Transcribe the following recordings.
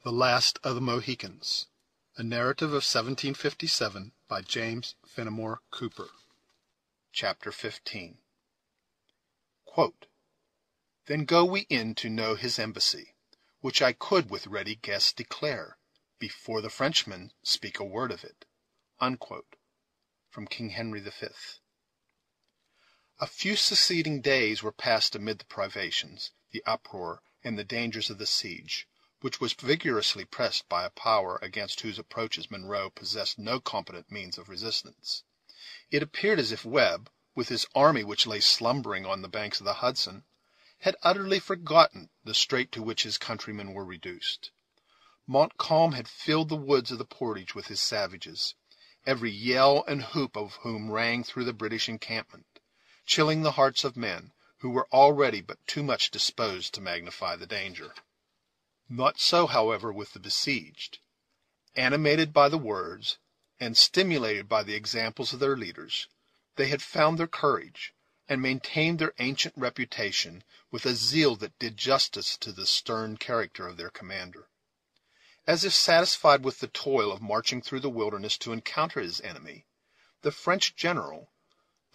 THE LAST OF THE MOHICANS. A Narrative of 1757 by James Fenimore Cooper. Chapter 15. Then go we in to know his embassy, which I could with ready guess declare, before the Frenchmen speak a word of it. From King Henry V. A few succeeding days were passed amid the privations, the uproar, and the dangers of the siege, which was vigorously pressed by a power against whose approaches Monroe possessed no competent means of resistance. It appeared as if Webb, with his army which lay slumbering on the banks of the Hudson, had utterly forgotten the strait to which his countrymen were reduced. Montcalm had filled the woods of the Portage with his savages, every yell and whoop of whom rang through the British encampment, chilling the hearts of men who were already but too much disposed to magnify the danger. Not so, however, with the besieged. Animated by the words, and stimulated by the examples of their leaders, they had found their courage, and maintained their ancient reputation with a zeal that did justice to the stern character of their commander. As if satisfied with the toil of marching through the wilderness to encounter his enemy, the French general,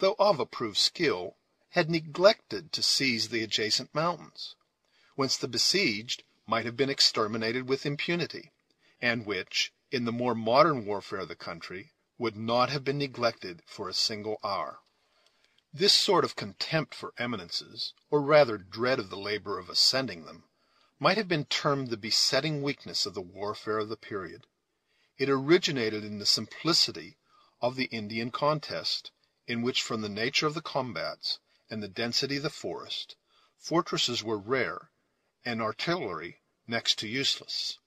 though of approved skill, had neglected to seize the adjacent mountains, whence the besieged might have been exterminated with impunity, and which, in the more modern warfare of the country, would not have been neglected for a single hour. This sort of contempt for eminences, or rather dread of the labor of ascending them, might have been termed the besetting weakness of the warfare of the period. It originated in the simplicity of the Indian contest, in which, from the nature of the combats and the density of the forest, fortresses were rare, and artillery next to useless.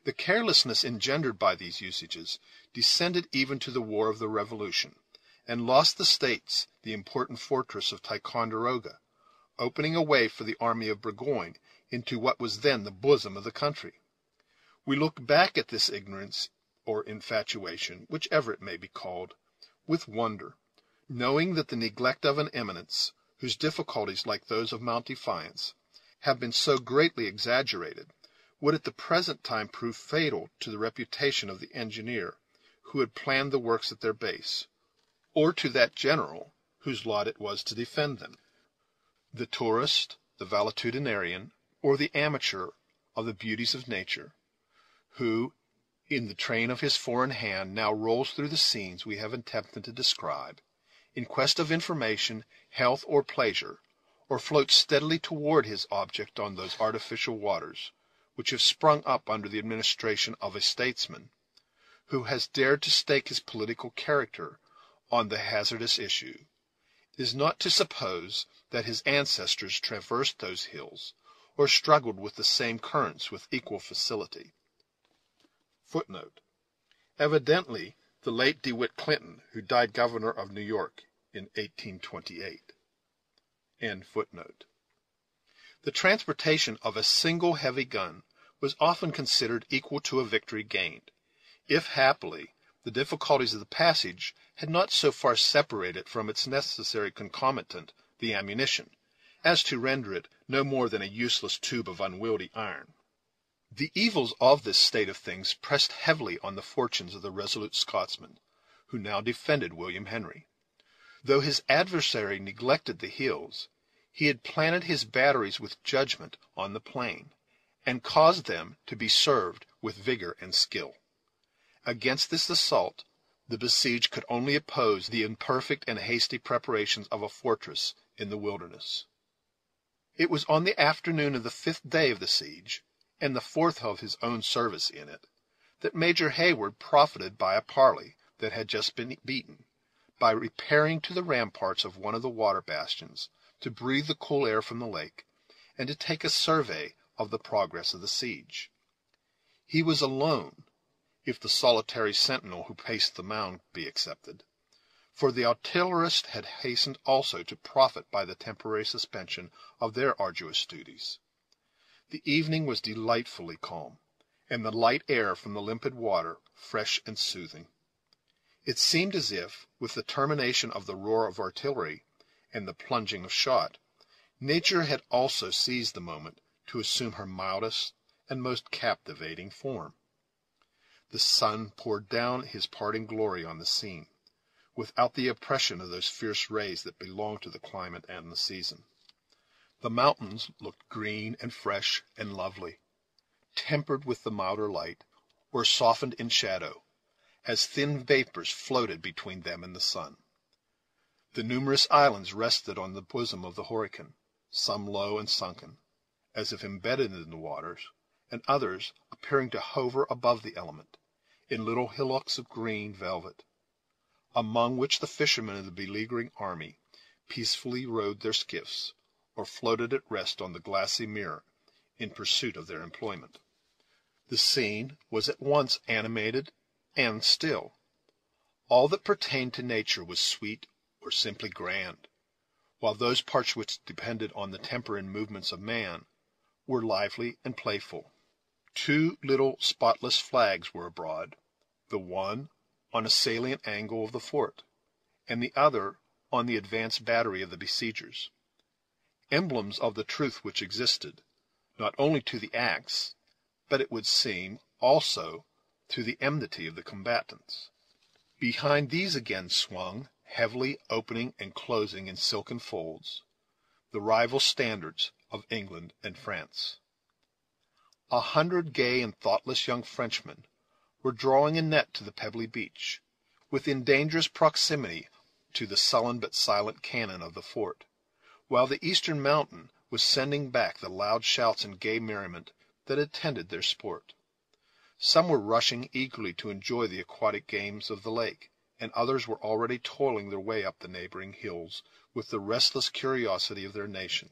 The carelessness engendered by these usages descended even to the War of the Revolution, and lost the States the important fortress of Ticonderoga, opening a way for the army of Burgoyne into what was then the bosom of the country. We look back at this ignorance or infatuation, whichever it may be called, with wonder, knowing that the neglect of an eminence, whose difficulties, like those of Mount Defiance, have been so greatly exaggerated, would at the present time prove fatal to the reputation of the engineer who had planned the works at their base, or to that general whose lot it was to defend them. The tourist, the valetudinarian, or the amateur of the beauties of nature, who, in the train of his foreign hand, now rolls through the scenes we have attempted to describe, in quest of information, health, or pleasure, or floats steadily toward his object on those artificial waters which have sprung up under the administration of a statesman, who has dared to stake his political character on the hazardous issue, is not to suppose that his ancestors traversed those hills, or struggled with the same currents with equal facility. Evidently, the late DeWitt Clinton, who died governor of New York in 1828. The transportation of a single heavy gun was often considered equal to a victory gained, if, happily, the difficulties of the passage had not so far separated it from its necessary concomitant, the ammunition, as to render it no more than a useless tube of unwieldy iron. The evils of this state of things pressed heavily on the fortunes of the resolute Scotsman, who now defended William Henry. Though his adversary neglected the hills, he had planted his batteries with judgment on the plain, and caused them to be served with vigor and skill. Against this assault the besieged could only oppose the imperfect and hasty preparations of a fortress in the wilderness. It was on the afternoon of the 5th day of the siege, and the 4th of his own service in it, that Major Hayward profited by a parley that had just been beaten, by repairing to the ramparts of one of the water bastions, to breathe the cool air from the lake, and to take a survey of the progress of the siege. He was alone, if the solitary sentinel who paced the mound be excepted, for the artillerists had hastened also to profit by the temporary suspension of their arduous duties. The evening was delightfully calm, and the light air from the limpid water fresh and soothing. It seemed as if, with the termination of the roar of artillery and the plunging of shot, nature had also seized the moment to assume her mildest and most captivating form. The sun poured down his parting glory on the scene, without the oppression of those fierce rays that belong to the climate and the season. The mountains looked green and fresh and lovely, tempered with the milder light, or softened in shadow, as thin vapors floated between them and the sun. The numerous islands rested on the bosom of the Horican, some low and sunken, as if embedded in the waters, and others appearing to hover above the element, in little hillocks of green velvet, among which the fishermen of the beleaguering army peacefully rowed their skiffs, or floated at rest on the glassy mirror in pursuit of their employment. The scene was at once animated and still. All that pertained to nature was sweet or simply grand, while those parts which depended on the temper and movements of man were lively and playful. Two little spotless flags were abroad, the one on a salient angle of the fort, and the other on the advanced battery of the besiegers, emblems of the truth which existed, not only to the acts, but it would seem, also, to the enmity of the combatants. Behind these again swung, heavily opening and closing in silken folds, the rival standards of England and France. 100 gay and thoughtless young Frenchmen were drawing a net to the pebbly beach, within dangerous proximity to the sullen but silent cannon of the fort, while the eastern mountain was sending back the loud shouts and gay merriment that attended their sport. Some were rushing eagerly to enjoy the aquatic games of the lake, and others were already toiling their way up the neighboring hills with the restless curiosity of their nation.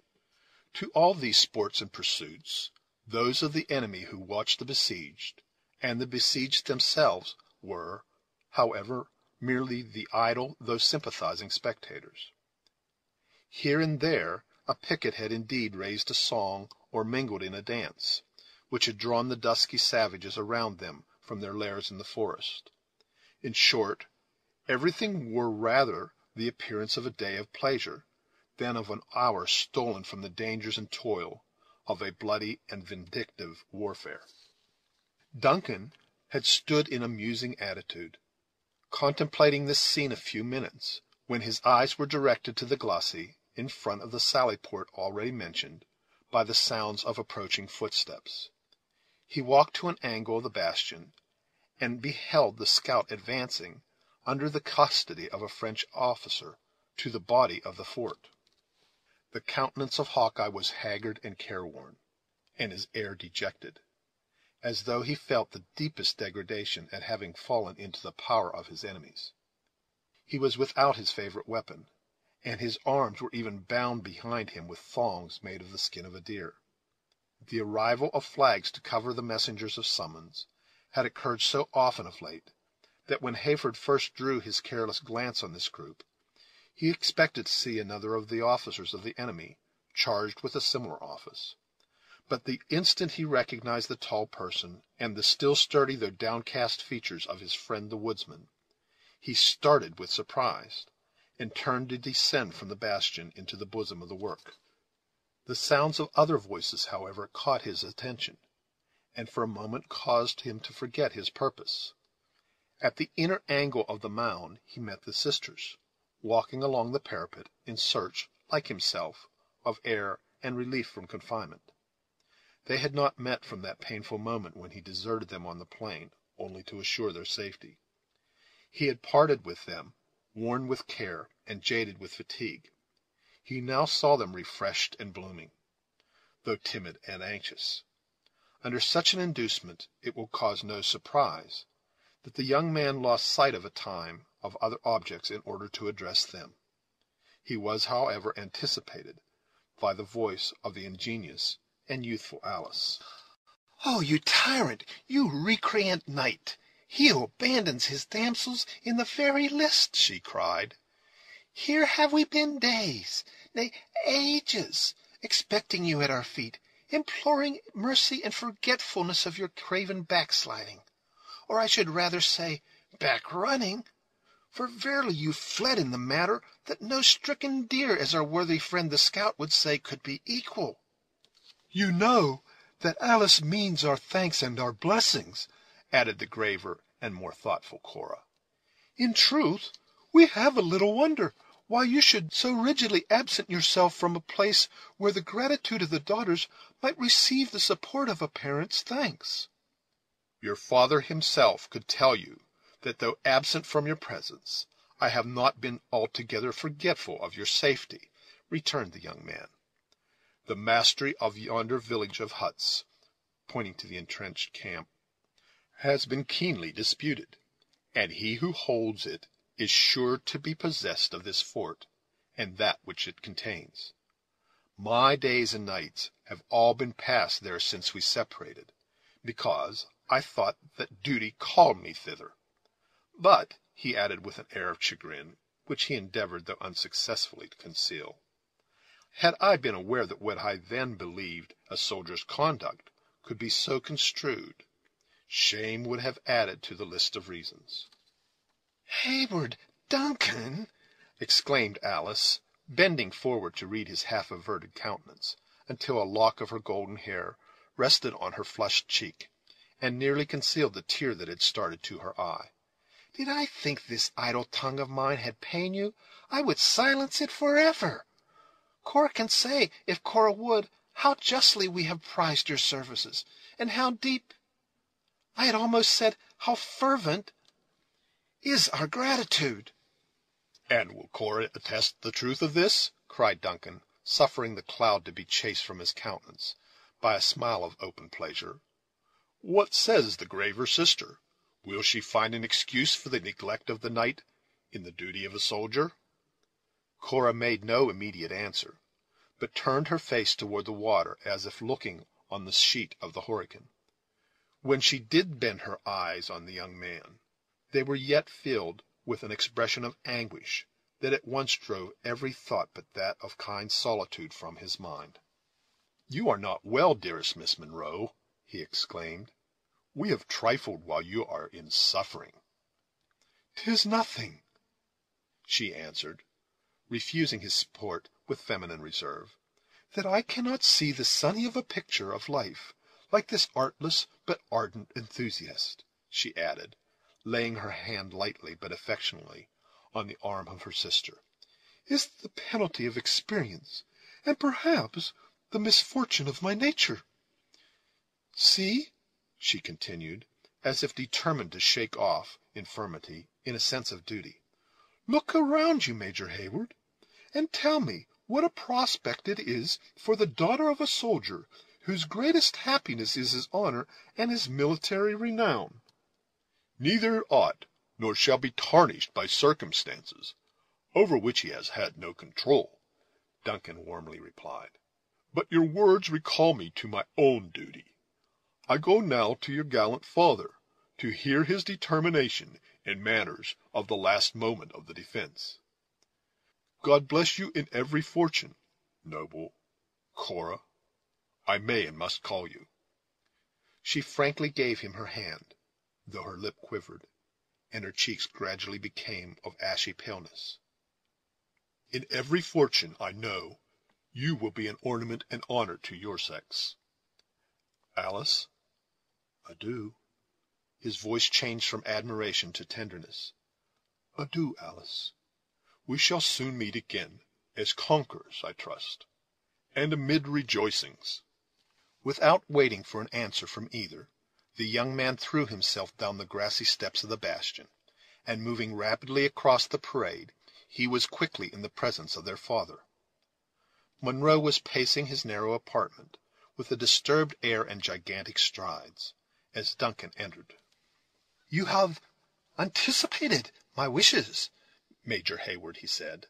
To all these sports and pursuits, those of the enemy who watched the besieged, and the besieged themselves, were, however, merely the idle though sympathizing spectators. Here and there a picket had indeed raised a song or mingled in a dance, which had drawn the dusky savages around them from their lairs in the forest. In short, everything wore rather the appearance of a day of pleasure than of an hour stolen from the dangers and toil of a bloody and vindictive warfare. Duncan had stood in a musing attitude, contemplating this scene a few minutes, when his eyes were directed to the glacis in front of the sally-port already mentioned, by the sounds of approaching footsteps. He walked to an angle of the bastion, and beheld the scout advancing, under the custody of a French officer, to the body of the fort. The countenance of Hawkeye was haggard and careworn, and his air dejected, as though he felt the deepest degradation at having fallen into the power of his enemies. He was without his favorite weapon, and his arms were even bound behind him with thongs made of the skin of a deer. The arrival of flags to cover the messengers of summons had occurred so often of late, that when Hayford first drew his careless glance on this group, he expected to see another of the officers of the enemy, charged with a similar office. But the instant he recognized the tall person, and the still sturdy though downcast features of his friend the woodsman, he started with surprise, and turned to descend from the bastion into the bosom of the work. The sounds of other voices, however, caught his attention, and for a moment caused him to forget his purpose. At the inner angle of the mound he met the sisters, walking along the parapet in search, like himself, of air and relief from confinement. They had not met from that painful moment when he deserted them on the plain, only to assure their safety. He had parted with them, worn with care and jaded with fatigue. He now saw them refreshed and blooming, though timid and anxious. Under such an inducement it will cause no surprise that the young man lost sight of a time of other objects in order to address them. He was, however, anticipated by the voice of the ingenious and youthful Alice. "Oh, you tyrant, you recreant knight! He who abandons his damsels in the very list!" she cried. "Here have we been days, nay, ages, expecting you at our feet, imploring mercy and forgetfulness of your craven backsliding, or I should rather say back-running, for verily you fled in the matter that no stricken deer, as our worthy friend the scout would say, could be equal. You know that Alice means our thanks and our blessings," added the graver and more thoughtful Cora. "In truth, we have a little wonder why you should so rigidly absent yourself from a place where the gratitude of the daughters might receive the support of a parent's thanks." "Your father himself could tell you that, though absent from your presence, I have not been altogether forgetful of your safety," returned the young man. "The mastery of yonder village of huts," pointing to the entrenched camp, "has been keenly disputed, and he who holds it is sure to be possessed of this fort, and that which it contains. My days and nights have all been passed there since we separated, because I thought that duty called me thither. But," he added with an air of chagrin, which he endeavored, though unsuccessfully, to conceal, "had I been aware that what I then believed a soldier's conduct could be so construed, shame would have added to the list of reasons." "Heyward Duncan!" exclaimed Alice, bending forward to read his half-averted countenance, until a lock of her golden hair rested on her flushed cheek, and nearly concealed the tear that had started to her eye. "Did I think this idle tongue of mine had pained you, I would silence it forever. Cora can say, if Cora would, how justly we have prized your services, and how deep, I had almost said how fervent, is our gratitude." "And will Cora attest the truth of this?" cried Duncan, suffering the cloud to be chased from his countenance by a smile of open pleasure. "What says the graver sister? Will she find an excuse for the neglect of the night in the duty of a soldier?" Cora made no immediate answer, but turned her face toward the water, as if looking on the sheet of the Horican. When she did bend her eyes on the young man, they were yet filled with an expression of anguish that at once drove every thought but that of kind solitude from his mind. "You are not well, dearest Miss Monroe," he exclaimed. "We have trifled while you are in suffering." "'Tis nothing," she answered, refusing his support with feminine reserve. "that I cannot see the sunny of a picture of life like this artless but ardent enthusiast," she added, laying her hand lightly but affectionately on the arm of her sister, "is the penalty of experience, and perhaps the misfortune of my nature. See," she continued, as if determined to shake off infirmity in a sense of duty, "look around you, Major Heyward, and tell me what a prospect it is for the daughter of a soldier whose greatest happiness is his honor and his military renown." "Neither ought nor shall be tarnished by circumstances over which he has had no control," Duncan warmly replied. "But your words recall me to my own duty. I go now to your gallant father, to hear his determination in matters of the last moment of the defense. God bless you in every fortune, noble Cora, I may and must call you." She frankly gave him her hand, though her lip quivered, and her cheeks gradually became of ashy paleness. "In every fortune, I know, you will be an ornament and honor to your sex. Alice, adieu." His voice changed from admiration to tenderness. "Adieu, Alice. We shall soon meet again, as conquerors, I trust, and amid rejoicings." Without waiting for an answer from either, the young man threw himself down the grassy steps of the bastion, and moving rapidly across the parade, he was quickly in the presence of their father. Monroe was pacing his narrow apartment with a disturbed air and gigantic strides, as Duncan entered. "You have anticipated my wishes, Major Heyward," he said.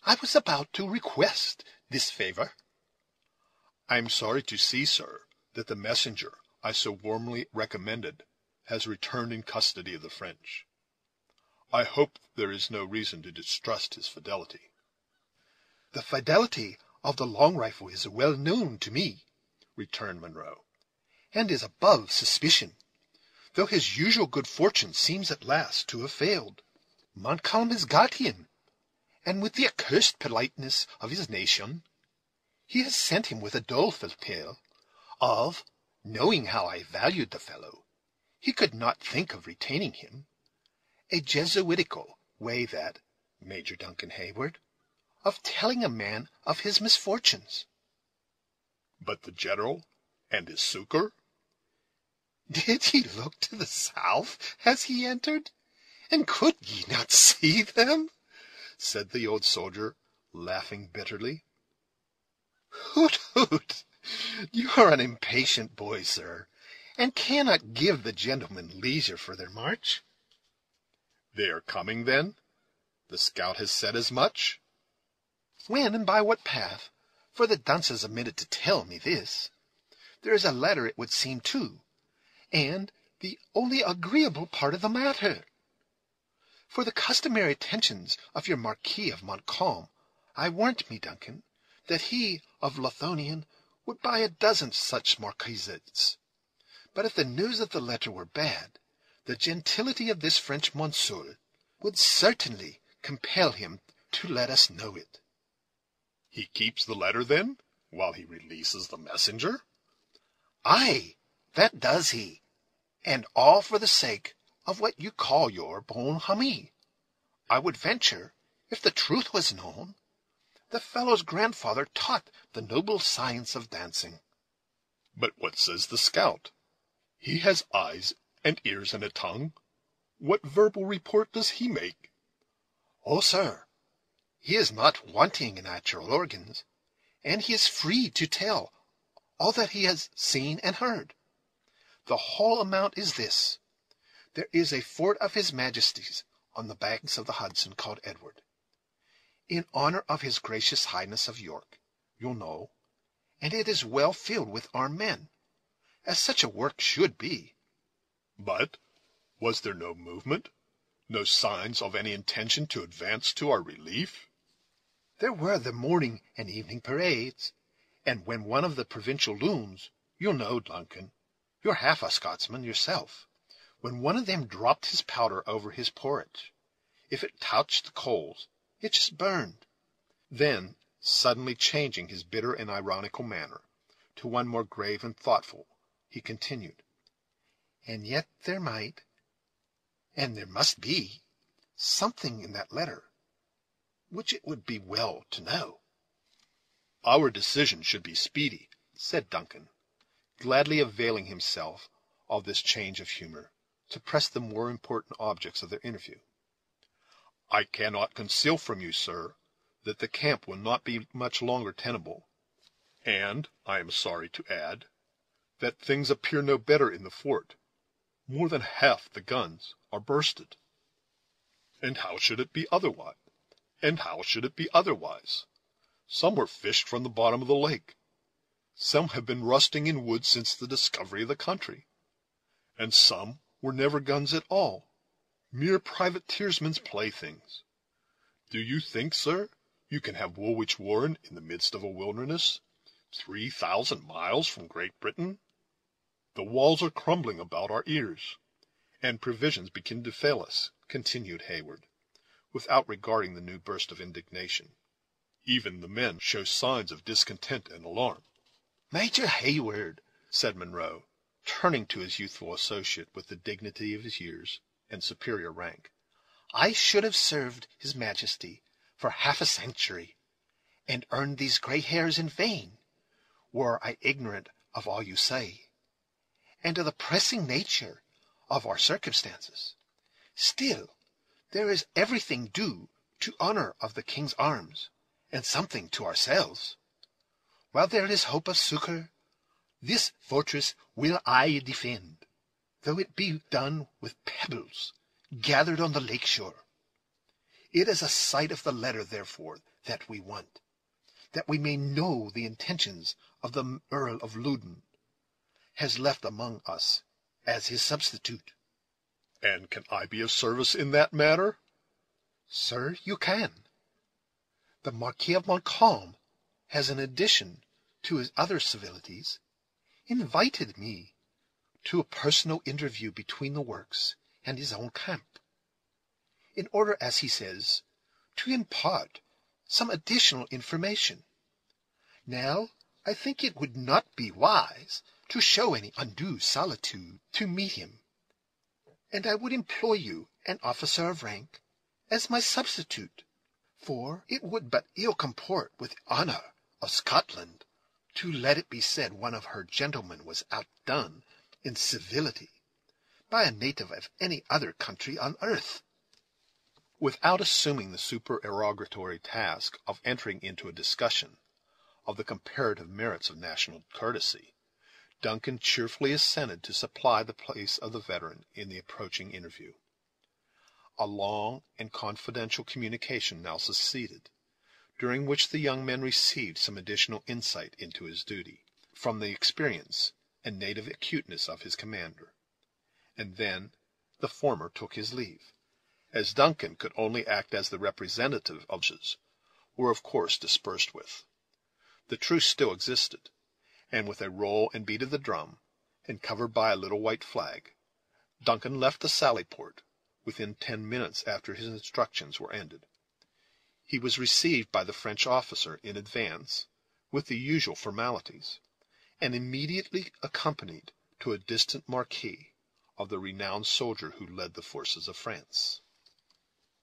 "I was about to request this favor." "I am sorry to see, sir, that the messenger I so warmly recommended has returned in custody of the French. I hope there is no reason to distrust his fidelity." "The fidelity of the Long Rifle is well known to me," returned Monroe, "and is above suspicion, though his usual good fortune seems at last to have failed. Montcalm has got him, and with the accursed politeness of his nation, he has sent him with a doleful tale of, knowing how I valued the fellow, he could not think of retaining him. A Jesuitical way that, Major Duncan Hayward, of telling a man of his misfortunes. But the general and his succor? Did ye look to the south as he entered, and could ye not see them? Said the old soldier, laughing bitterly. Hoot, hoot! You are an impatient boy, sir, and cannot give the gentlemen leisure for their march. They are coming, then? The scout has said as much? When and by what path? For the dunce has omitted to tell me this. There is a letter, it would seem, too, and the only agreeable part of the matter. For the customary attentions of your Marquis of Montcalm, I warrant me, Duncan, that he of Lothian would buy a dozen such marquisates. But if the news of the letter were bad, the gentility of this French monsieur would certainly compel him to let us know it. He keeps the letter, then, while he releases the messenger? Ay, that does he, and all for the sake of what you call your bon ami. I would venture, if the truth was known, the fellow's grandfather taught the noble science of dancing. But what says the scout? He has eyes and ears and a tongue. What verbal report does he make? Oh, sir, he is not wanting in natural organs, and he is free to tell all that he has seen and heard. The whole amount is this. There is a fort of his Majesty's on the banks of the Hudson called Edward, in honor of his gracious Highness of York, you'll know, and it is well filled with armed men, as such a work should be. But was there no movement, no signs of any intention to advance to our relief? There were the morning and evening parades, and when one of the provincial loons, you'll know, Duncan, you're half a Scotsman yourself, when one of them dropped his powder over his porridge, if it touched the coals, it just burned. Then, suddenly changing his bitter and ironical manner to one more grave and thoughtful, he continued, and yet there might, and there must be, something in that letter, which it would be well to know. Our decision should be speedy, said Duncan, gladly availing himself of this change of humor to press the more important objects of their interview. I cannot conceal from you, sir, that the camp will not be much longer tenable, and, I am sorry to add, that things appear no better in the fort. More than half the guns are bursted. And how should it be otherwise? Some were fished from the bottom of the lake. Some have been rusting in wood since the discovery of the country. And some were never guns at all, mere privateersmen's playthings. Do you think, sir, you can have Woolwich Warren in the midst of a wilderness, 3,000 miles from Great Britain? The walls are crumbling about our ears, and provisions begin to fail us, continued Hayward, without regarding the new burst of indignation. Even the men show signs of discontent and alarm. Major Hayward, said Munro, turning to his youthful associate with the dignity of his years and superior rank, I should have served his Majesty for half a century, and earned these gray hairs in vain, were I ignorant of all you say, and of the pressing nature of our circumstances. Still, there is everything due to honor of the king's arms, and something to ourselves. While there is hope of succor, this fortress will I defend, though it be done with pebbles gathered on the lake shore. It is a sight of the letter, therefore, that we want, that we may know the intentions of the Earl of Loudon has left among us as his substitute. And can I be of service in that matter? Sir, you can. The Marquis of Montcalm has, in addition to his other civilities, invited me to a personal interview between the works and his own camp, in order, as he says, to impart some additional information. Now, I think it would not be wise to show any undue solicitude to meet him, and I would employ you, an officer of rank, as my substitute, for it would but ill comport with the honour of Scotland to let it be said one of her gentlemen was outdone in civility by a native of any other country on earth. Without assuming the supererogatory task of entering into a discussion of the comparative merits of national courtesy, Duncan cheerfully assented to supply the place of the veteran in the approaching interview. A long and confidential communication now succeeded, during which the young man received some additional insight into his duty, from the experience and native acuteness of his commander, and then the former took his leave, as Duncan could only act as the representative of his, were of course dispersed with. The truce still existed, and with a roll and beat of the drum, and covered by a little white flag, Duncan left the sally-port within 10 minutes after his instructions were ended. He was received by the French officer in advance, with the usual formalities, and immediately accompanied to a distant marquee of the renowned soldier who led the forces of France.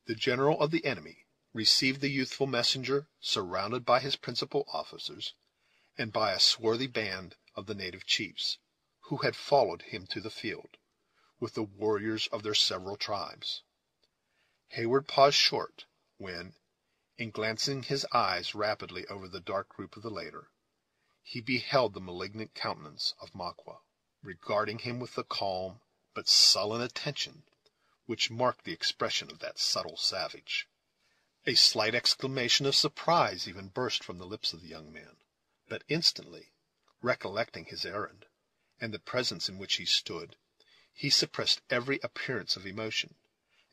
The general of the enemy received the youthful messenger surrounded by his principal officers, and by a swarthy band of the native chiefs, who had followed him to the field, with the warriors of their several tribes. Heyward paused short, when, in glancing his eyes rapidly over the dark group of the latter, he beheld the malignant countenance of Magua, regarding him with the calm but sullen attention which marked the expression of that subtle savage. A slight exclamation of surprise even burst from the lips of the young man, but instantly, recollecting his errand, and the presence in which he stood, he suppressed every appearance of emotion,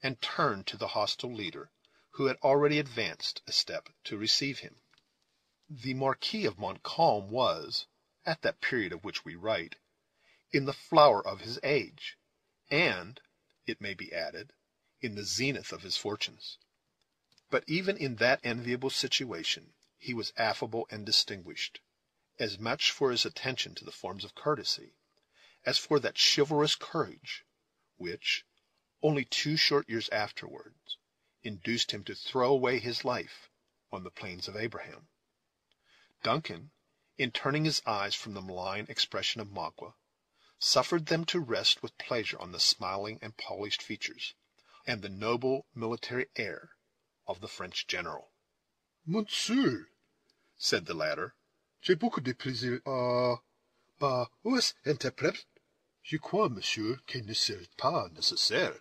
and turned to the hostile leader, who had already advanced a step to receive him. The Marquis of Montcalm was, at that period of which we write, in the flower of his age, and, it may be added, in the zenith of his fortunes. But even in that enviable situation he was affable and distinguished, as much for his attention to the forms of courtesy as for that chivalrous courage which, only 2 short years afterwards, induced him to throw away his life on the plains of Abraham. Duncan, in turning his eyes from the malign expression of Magua, suffered them to rest with pleasure on the smiling and polished features, and the noble military air of the French general. "Monsieur," said the latter, "j'ai beaucoup de plaisir à... où est interprète? Je crois, monsieur, qu'il ne serait pas nécessaire."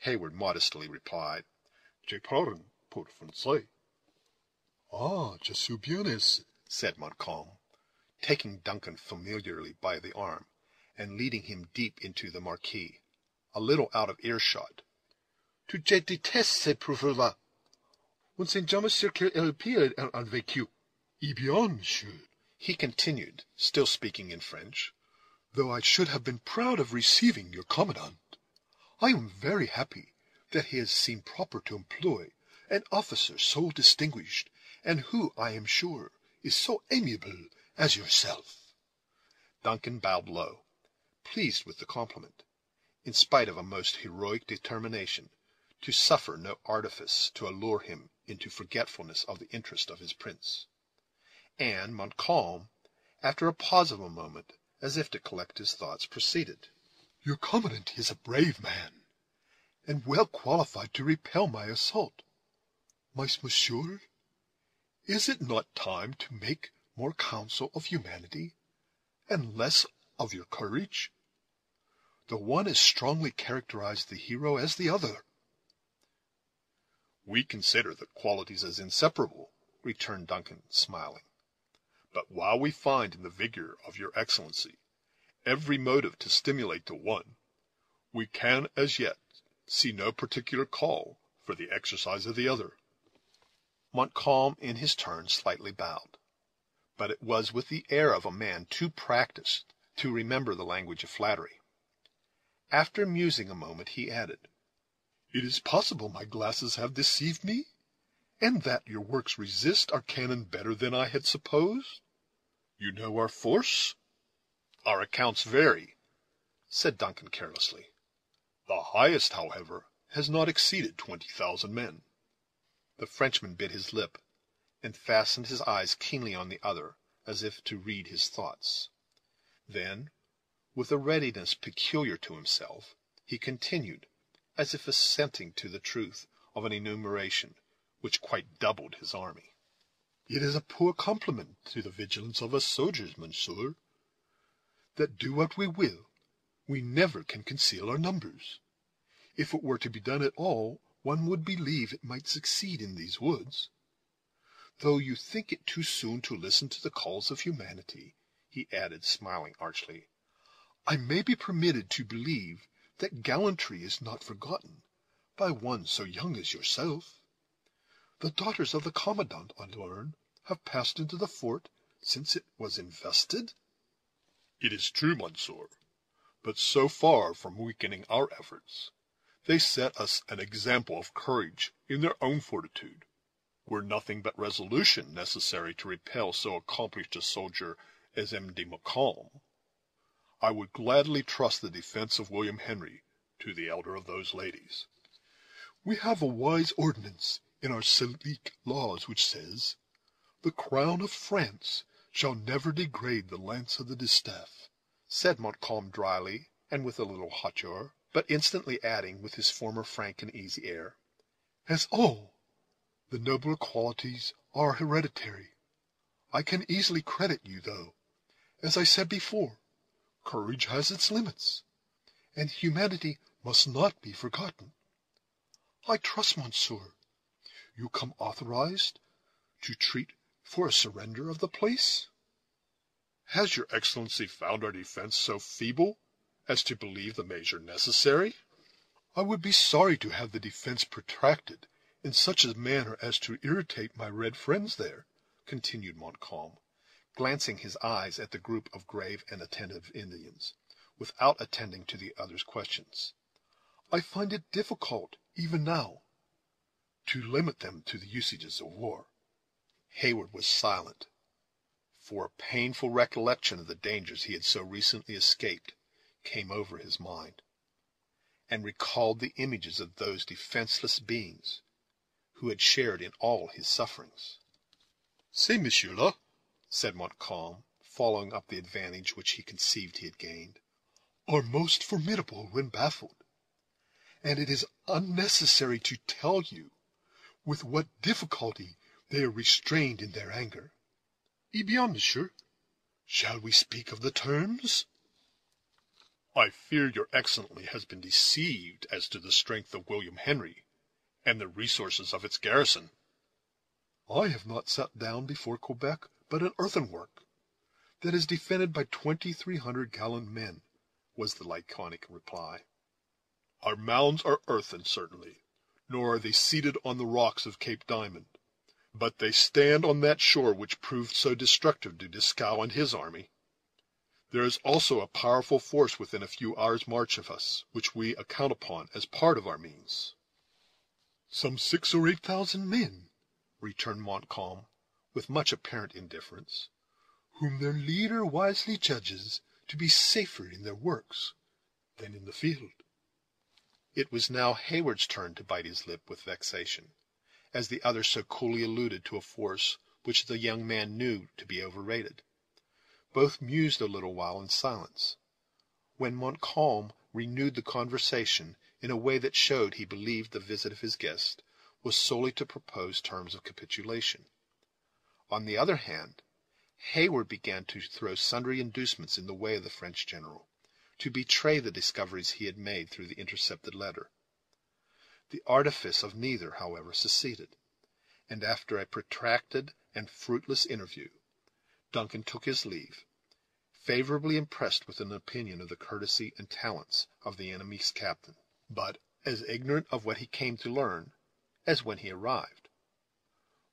Heyward modestly replied, "Je parle pour français." "Ah, je suis bien aise," said Montcalm, taking Duncan familiarly by the arm, and leading him deep into the marquee, a little out of earshot. "Je déteste ces proverbes-là. On sait jamais sur quel pied elle a vécu. Eh bien, monsieur," he continued, still speaking in French, "though I should have been proud of receiving your commandant, I am very happy that he has seen proper to employ an officer so distinguished, and who, I am sure, is so amiable as yourself." Duncan bowed low, pleased with the compliment, in spite of a most heroic determination to suffer no artifice to allure him into forgetfulness of the interest of his prince. And Montcalm, after a pause of a moment, as if to collect his thoughts, proceeded, "Your commandant is a brave man, and well qualified to repel my assault. Mais, monsieur, is it not time to make more counsel of humanity, and less of your courage? The one as strongly characterized the hero as the other." "We consider the qualities as inseparable," returned Duncan, smiling. "But while we find in the vigor of your Excellency every motive to stimulate the one, we can as yet see no particular call for the exercise of the other." Montcalm in his turn slightly bowed, but it was with the air of a man too practised to remember the language of flattery. After musing a moment, he added, "It is possible my glasses have deceived me, and that your works resist our cannon better than I had supposed. You know our force?" "Our accounts vary," said Duncan carelessly. "The highest, however, has not exceeded 20,000 men." The Frenchman bit his lip, and fastened his eyes keenly on the other, as if to read his thoughts. Then, with a readiness peculiar to himself, he continued, as if assenting to the truth of an enumeration which quite doubled his army. "It is a poor compliment to the vigilance of us soldiers, monsieur, that, do what we will, we never can conceal our numbers. If it were to be done at all, one would believe it might succeed in these woods. Though you think it too soon to listen to the calls of humanity," he added, smiling archly, "I may be permitted to believe that gallantry is not forgotten by one so young as yourself. The daughters of the commandant, I learn, have passed into the fort since it was invested?" "It is true, monsieur, but so far from weakening our efforts, they set us an example of courage in their own fortitude. Were nothing but resolution necessary to repel so accomplished a soldier as M. de Montcalm, I would gladly trust the defence of William Henry to the elder of those ladies." "We have a wise ordinance in our Salique laws which says, 'The crown of France shall never degrade the lance of the distaff,'" said Montcalm dryly, and with a little hauteur, but instantly adding, with his former frank and easy air, "as all the nobler qualities are hereditary. I can easily credit you, though, as I said before, courage has its limits, and humanity must not be forgotten. I trust, monsieur, you come authorized to treat for a surrender of the place?" "Has your Excellency found our defence so feeble as to believe the measure necessary?" "I would be sorry to have the defence protracted in such a manner as to irritate my red friends there," continued Montcalm, glancing his eyes at the group of grave and attentive Indians, without attending to the other's questions. "I find it difficult, even now, to limit them to the usages of war." Heyward was silent, for a painful recollection of the dangers he had so recently escaped came over his mind, and recalled the images of those defenceless beings who had shared in all his sufferings. "Ces messieurs-là," said Montcalm, following up the advantage which he conceived he had gained, "are most formidable when baffled, and it is unnecessary to tell you with what difficulty they are restrained in their anger. Eh bien, monsieur, shall we speak of the terms?" "I fear your Excellency has been deceived as to the strength of William Henry and the resources of its garrison." "I have not set down before Quebec but an earthwork that is defended by 2,300 gallant men," was the laconic reply. "Our mounds are earthen, certainly, nor are they seated on the rocks of Cape Diamond, but they stand on that shore which proved so destructive to Dieskau and his army. There is also a powerful force within a few hours' march of us, which we account upon as part of our means." "Some 6,000 or 8,000 men," returned Montcalm, with much apparent indifference, "whom their leader wisely judges to be safer in their works than in the field." It was now Heyward's turn to bite his lip with vexation, as the other so coolly alluded to a force which the young man knew to be overrated. Both mused a little while in silence, when Montcalm renewed the conversation in a way that showed he believed the visit of his guest was solely to propose terms of capitulation. On the other hand, Heyward began to throw sundry inducements in the way of the French general, to betray the discoveries he had made through the intercepted letter. The artifice of neither, however, succeeded, and after a protracted and fruitless interview, Duncan took his leave, favorably impressed with an opinion of the courtesy and talents of the enemy's captain, but as ignorant of what he came to learn as when he arrived.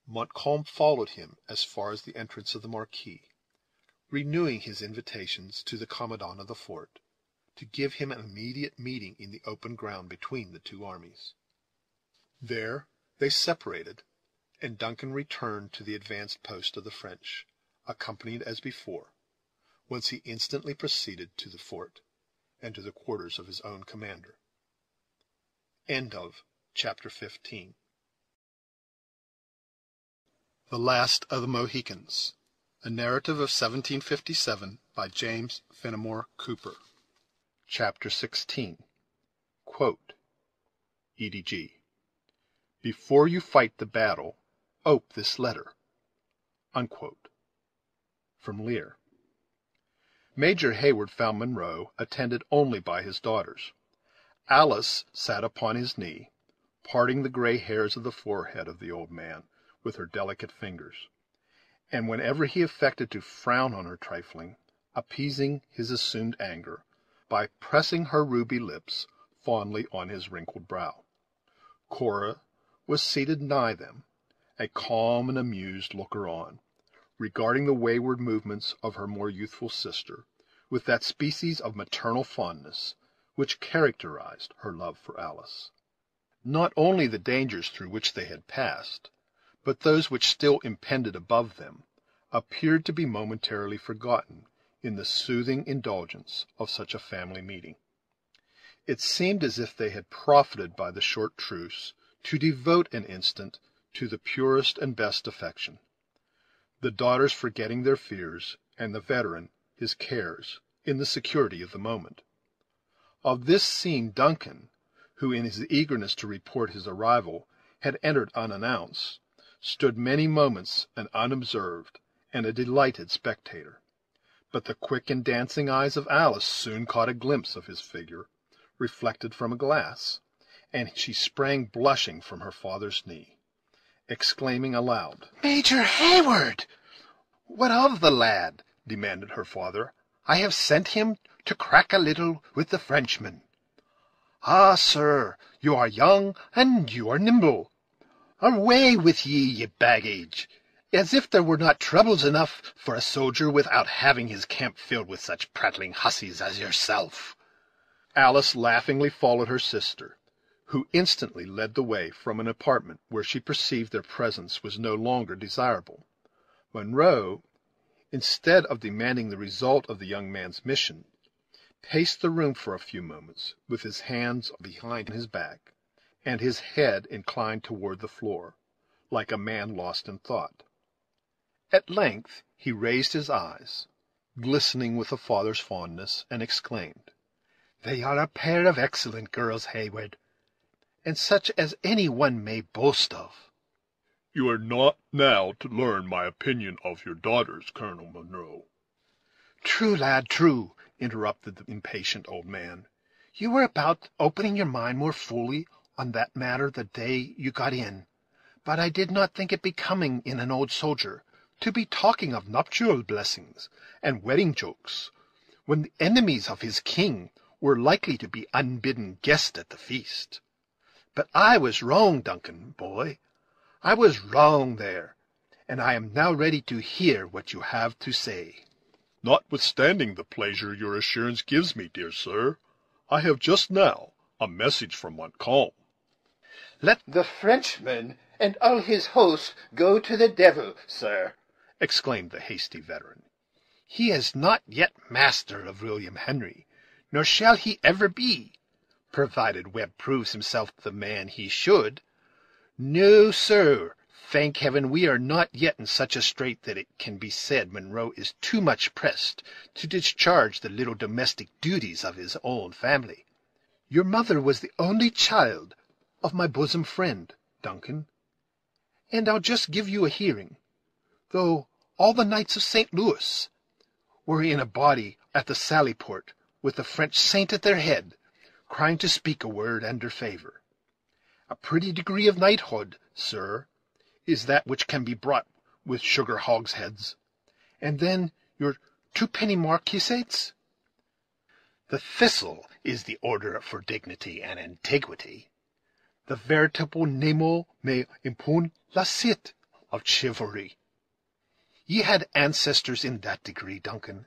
Montcalm followed him as far as the entrance of the marquee, renewing his invitations to the commandant of the fort to give him an immediate meeting in the open ground between the two armies. There they separated, and Duncan returned to the advanced post of the French, accompanied as before, whence he instantly proceeded to the fort, and to the quarters of his own commander. Chapter 15. The Last of the Mohicans. A Narrative of 1757 by James Fenimore Cooper. Chapter 16. EDG. Before you fight the battle, ope this letter. Unquote. From Lear. Major Heyward found Munro attended only by his daughters. Alice sat upon his knee, parting the gray hairs of the forehead of the old man with her delicate fingers, and whenever he affected to frown on her trifling, appeasing his assumed anger by pressing her ruby lips fondly on his wrinkled brow. Cora was seated nigh them, a calm and amused looker-on, regarding the wayward movements of her more youthful sister with that species of maternal fondness which characterized her love for Alice. Not only the dangers through which they had passed, but those which still impended above them, appeared to be momentarily forgotten in the soothing indulgence of such a family meeting. It seemed as if they had profited by the short truce to devote an instant to the purest and best affection, the daughters forgetting their fears, and the veteran his cares, in the security of the moment. Of this scene Duncan, who in his eagerness to report his arrival had entered unannounced, stood many moments an unobserved and a delighted spectator. But the quick and dancing eyes of Alice soon caught a glimpse of his figure, reflected from a glass, and she sprang blushing from her father's knee, exclaiming aloud, "Major Heyward!" "What of the lad?" demanded her father. "I have sent him to crack a little with the Frenchman." "Ah, sir, you are young and you are nimble. Away with ye baggage, as if there were not troubles enough for a soldier without having his camp filled with such prattling hussies as yourself." Alice laughingly followed her sister, who instantly led the way from an apartment where she perceived their presence was no longer desirable. Munro, instead of demanding the result of the young man's mission, paced the room for a few moments with his hands behind his back, and his head inclined toward the floor, like a man lost in thought. At length he raised his eyes, glistening with a father's fondness, and exclaimed, "They are a pair of excellent girls, Heyward, and such as any one may boast of." "You are not now to learn my opinion of your daughters, Colonel Munro." "True, lad, true," interrupted the impatient old man. "You were about opening your mind more fully on that matter the day you got in, but I did not think it becoming in an old soldier to be talking of nuptial blessings and wedding jokes, when the enemies of his king were likely to be unbidden guests at the feast. But I was wrong, Duncan, boy. I was wrong there, and I am now ready to hear what you have to say." "Notwithstanding the pleasure your assurance gives me, dear sir, I have just now a message from Montcalm." "Let the Frenchman and all his host go to the devil, sir," exclaimed the hasty veteran. "He is not yet master of William Henry, nor shall he ever be, provided Webb proves himself the man he should. No, sir, thank heaven we are not yet in such a strait that it can be said Munro is too much pressed to discharge the little domestic duties of his own family. Your mother was the only child of my bosom friend, Duncan, and I'll just give you a hearing, though all the knights of St. Louis were in a body at the sally port, with the French saint at their head, crying to speak a word under favor. A pretty degree of knighthood, sir, is that which can be brought with sugar hogsheads. And then your twopenny marquisates. The thistle is the order for dignity and antiquity, the veritable nemo me impone lasciate of chivalry. Ye had ancestors in that degree, Duncan,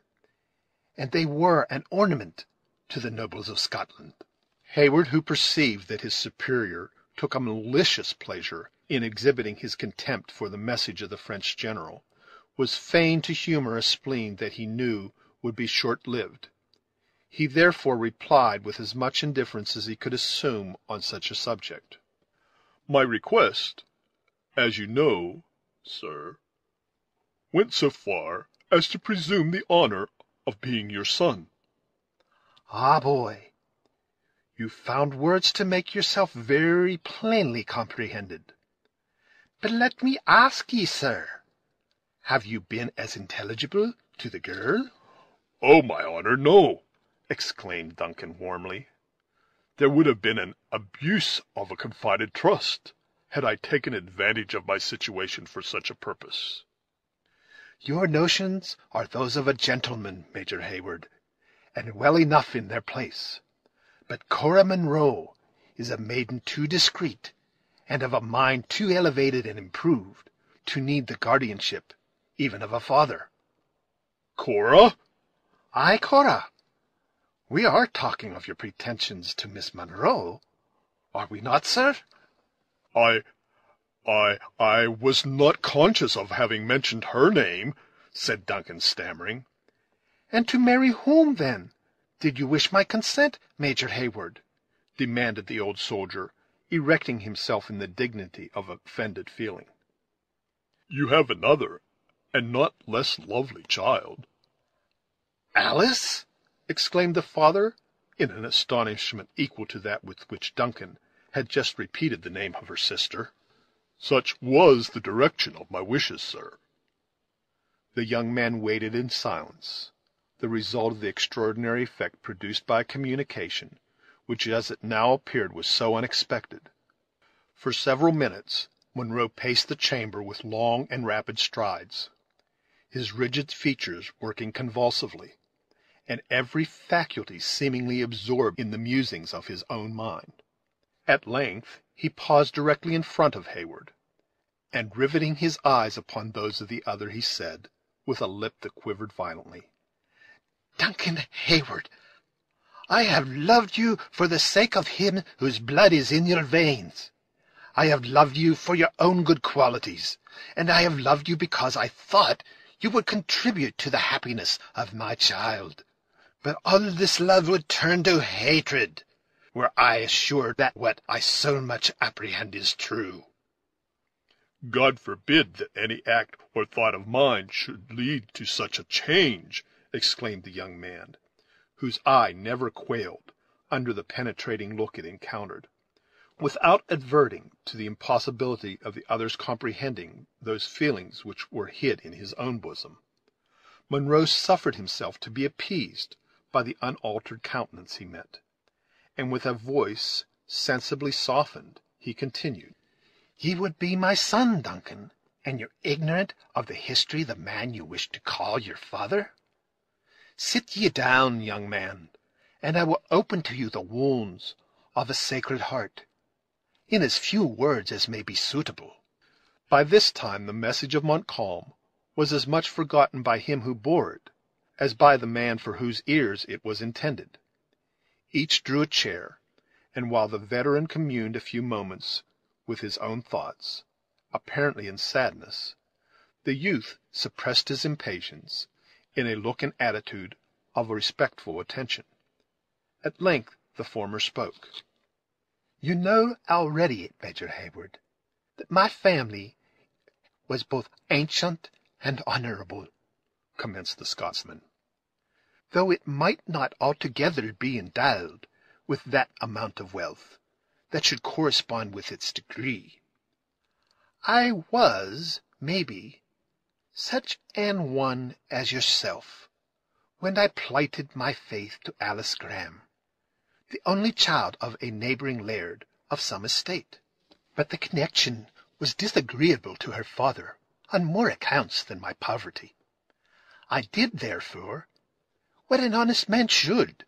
and they were an ornament to the nobles of Scotland." Heyward, who perceived that his superior took a malicious pleasure in exhibiting his contempt for the message of the French general, was fain to humor a spleen that he knew would be short-lived. He therefore replied with as much indifference as he could assume on such a subject. "My request, as you know, sir, went so far as to presume the honor of being your son." "Ah, boy, you found words to make yourself very plainly comprehended. But let me ask ye, sir, have you been as intelligible to the girl?" "Oh, my honor, no," exclaimed Duncan warmly. "There would have been an abuse of a confided trust, had I taken advantage of my situation for such a purpose." "Your notions are those of a gentleman, Major Hayward, and well enough in their place. But Cora Munro is a maiden too discreet, and of a mind too elevated and improved, to need the guardianship even of a father." "Cora?" "Ay, Cora. We are talking of your pretensions to Miss Munro, are we not, sir?" I was not conscious of having mentioned her name," said Duncan, stammering. "And to marry whom, then, did you wish my consent, Major Hayward?" demanded the old soldier, erecting himself in the dignity of offended feeling. "You have another, and not less lovely child." "Alice?" exclaimed the father, in an astonishment equal to that with which Duncan had just repeated the name of her sister. "Such was the direction of my wishes, sir." The young man waited in silence, the result of the extraordinary effect produced by a communication which, as it now appeared, was so unexpected. For several minutes Munro paced the chamber with long and rapid strides, his rigid features working convulsively, and every faculty seemingly absorbed in the musings of his own mind. At length he paused directly in front of Hayward, and, riveting his eyes upon those of the other, he said, with a lip that quivered violently, "Duncan Hayward, I have loved you for the sake of him whose blood is in your veins. I have loved you for your own good qualities, and I have loved you because I thought you would contribute to the happiness of my child. But all this love would turn to hatred, were I assured that what I so much apprehend is true." "God forbid that any act or thought of mine should lead to such a change!" exclaimed the young man, whose eye never quailed under the penetrating look it encountered. Without adverting to the impossibility of the other's comprehending those feelings which were hid in his own bosom, Munro suffered himself to be appeased by the unaltered countenance he met, and with a voice sensibly softened, he continued, "Ye would be my son, Duncan, and you're ignorant of the history of the man you wish to call your father? Sit ye down, young man, and I will open to you the wounds of a sacred heart, in as few words as may be suitable." By this time the message of Montcalm was as much forgotten by him who bore it as by the man for whose ears it was intended. Each drew a chair, and while the veteran communed a few moments with his own thoughts, apparently in sadness, the youth suppressed his impatience in a look and attitude of respectful attention. At length the former spoke. "You know already, Major Hayward, that my family was both ancient and honorable," commenced the Scotsman, "though it might not altogether be endowed with that amount of wealth that should correspond with its degree. I was, maybe, such an one as yourself, when I plighted my faith to Alice Graham, the only child of a neighboring laird of some estate. But the connection was disagreeable to her father on more accounts than my poverty. I did, therefore, what an honest man should,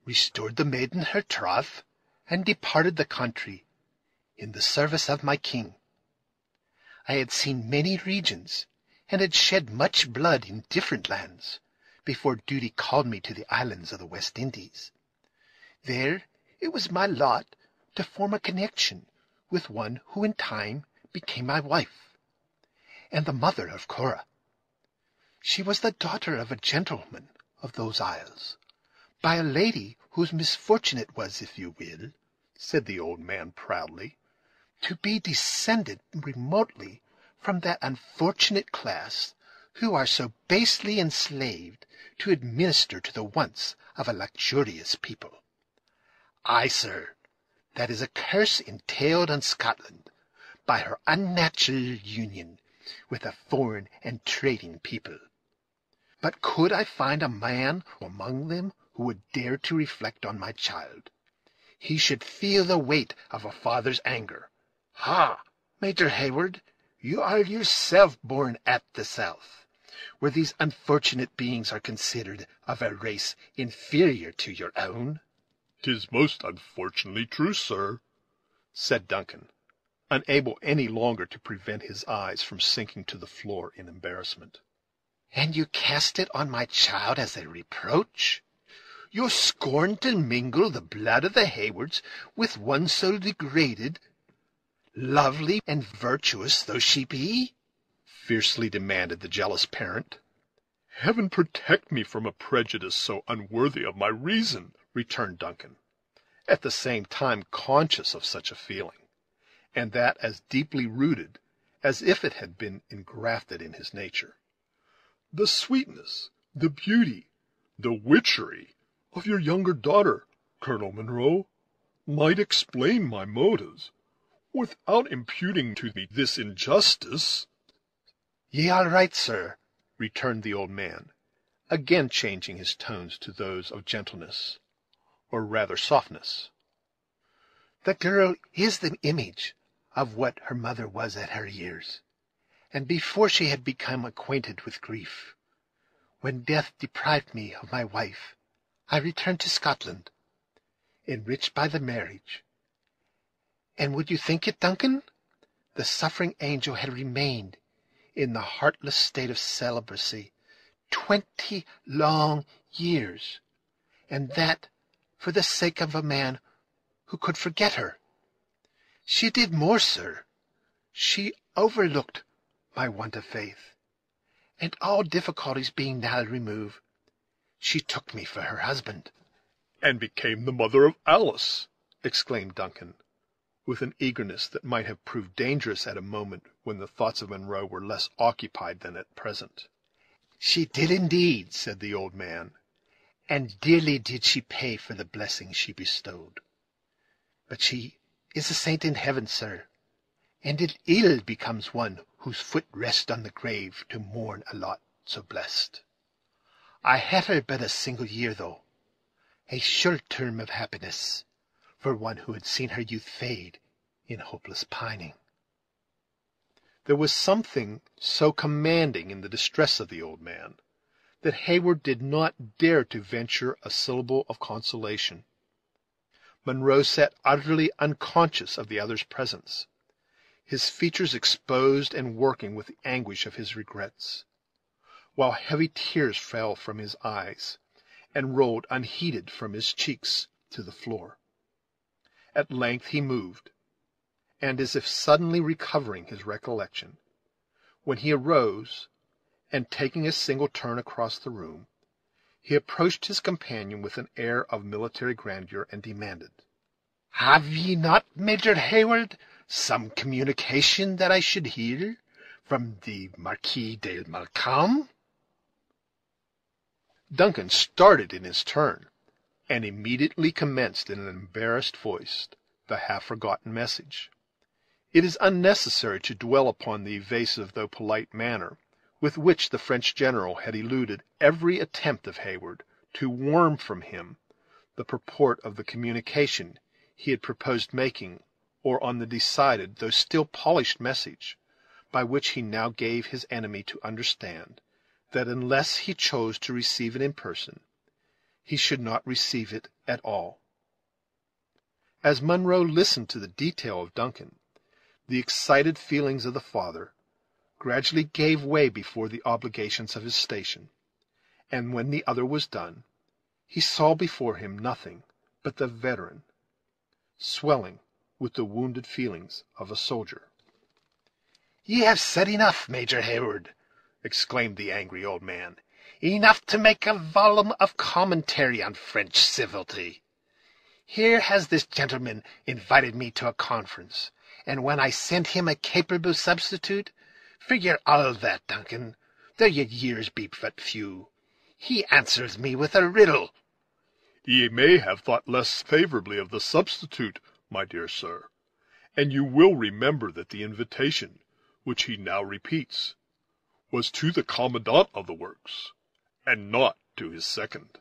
restored the maiden her troth, and departed the country in the service of my king. I had seen many regions, and had shed much blood in different lands, before duty called me to the islands of the West Indies. There it was my lot to form a connection with one who in time became my wife, and the mother of Cora. She was the daughter of a gentleman of those isles, by a lady whose misfortune it was, if you will," said the old man proudly, "to be descended remotely from that unfortunate class who are so basely enslaved to administer to the wants of a luxurious people. Ay, sir, that is a curse entailed on Scotland by her unnatural union with a foreign and trading people. But could I find a man among them who would dare to reflect on my child, he should feel the weight of a father's anger. Ha, Major Hayward, you are yourself born at the South, where these unfortunate beings are considered of a race inferior to your own." "'Tis most unfortunately true, sir," said Duncan, unable any longer to prevent his eyes from sinking to the floor in embarrassment. "And you cast it on my child as a reproach? You scorn to mingle the blood of the Haywards with one so degraded, lovely and virtuous though she be?" fiercely demanded the jealous parent. "Heaven protect me from a prejudice so unworthy of my reason," returned Duncan, at the same time conscious of such a feeling, and that as deeply rooted as if it had been engrafted in his nature. "The sweetness, the beauty, the witchery of your younger daughter, Colonel Munro, might explain my motives, without imputing to me this injustice." "Ye are right, sir," returned the old man, again changing his tones to those of gentleness, or rather softness. "The girl is the image of what her mother was at her years, and before she had become acquainted with grief. When death deprived me of my wife, I returned to Scotland, enriched by the marriage. And would you think it, Duncan? The suffering angel had remained in the heartless state of celibacy 20 long years, and that for the sake of a man who could forget her. She did more, sir. She overlooked my want of faith, and all difficulties being now removed, she took me for her husband." "And became the mother of Alice!" exclaimed Duncan, with an eagerness that might have proved dangerous at a moment when the thoughts of Munro were less occupied than at present. "She did indeed," said the old man, "and dearly did she pay for the blessing she bestowed. But she is a saint in heaven, sir, and it ill becomes one whose foot rests on the grave to mourn a lot so blessed. I had her but a single year, though, a short term of happiness for one who had seen her youth fade in hopeless pining." There was something so commanding in the distress of the old man, that Heyward did not dare to venture a syllable of consolation. Munro sat utterly unconscious of the other's presence, his features exposed and working with the anguish of his regrets, while heavy tears fell from his eyes, and rolled unheeded from his cheeks to the floor. At length he moved, and as if suddenly recovering his recollection, when he arose, and taking a single turn across the room, he approached his companion with an air of military grandeur, and demanded, "Have ye not, Major Heyward, some communication that I should hear from the Marquis de Montcalm?" Duncan started in his turn, and immediately commenced in an embarrassed voice the half-forgotten message. It is unnecessary to dwell upon the evasive though polite manner with which the French general had eluded every attempt of Heyward to worm from him the purport of the communication he had proposed making, or on the decided though still polished message, by which he now gave his enemy to understand that unless he chose to receive it in person, he should not receive it at all. As Munro listened to the detail of Duncan, the excited feelings of the father gradually gave way before the obligations of his station, and when the other was done, he saw before him nothing but the veteran, swelling with the wounded feelings of a soldier. "Ye have said enough, Major Heyward," exclaimed the angry old man. "Enough to make a volume of commentary on French civility. Here has this gentleman invited me to a conference, and when I sent him a capable substitute, figure all that, Duncan, though your years be but few, he answers me with a riddle." "Ye may have thought less favorably of the substitute, my dear sir, and you will remember that the invitation, which he now repeats, was to the commandant of the works, and not to his second."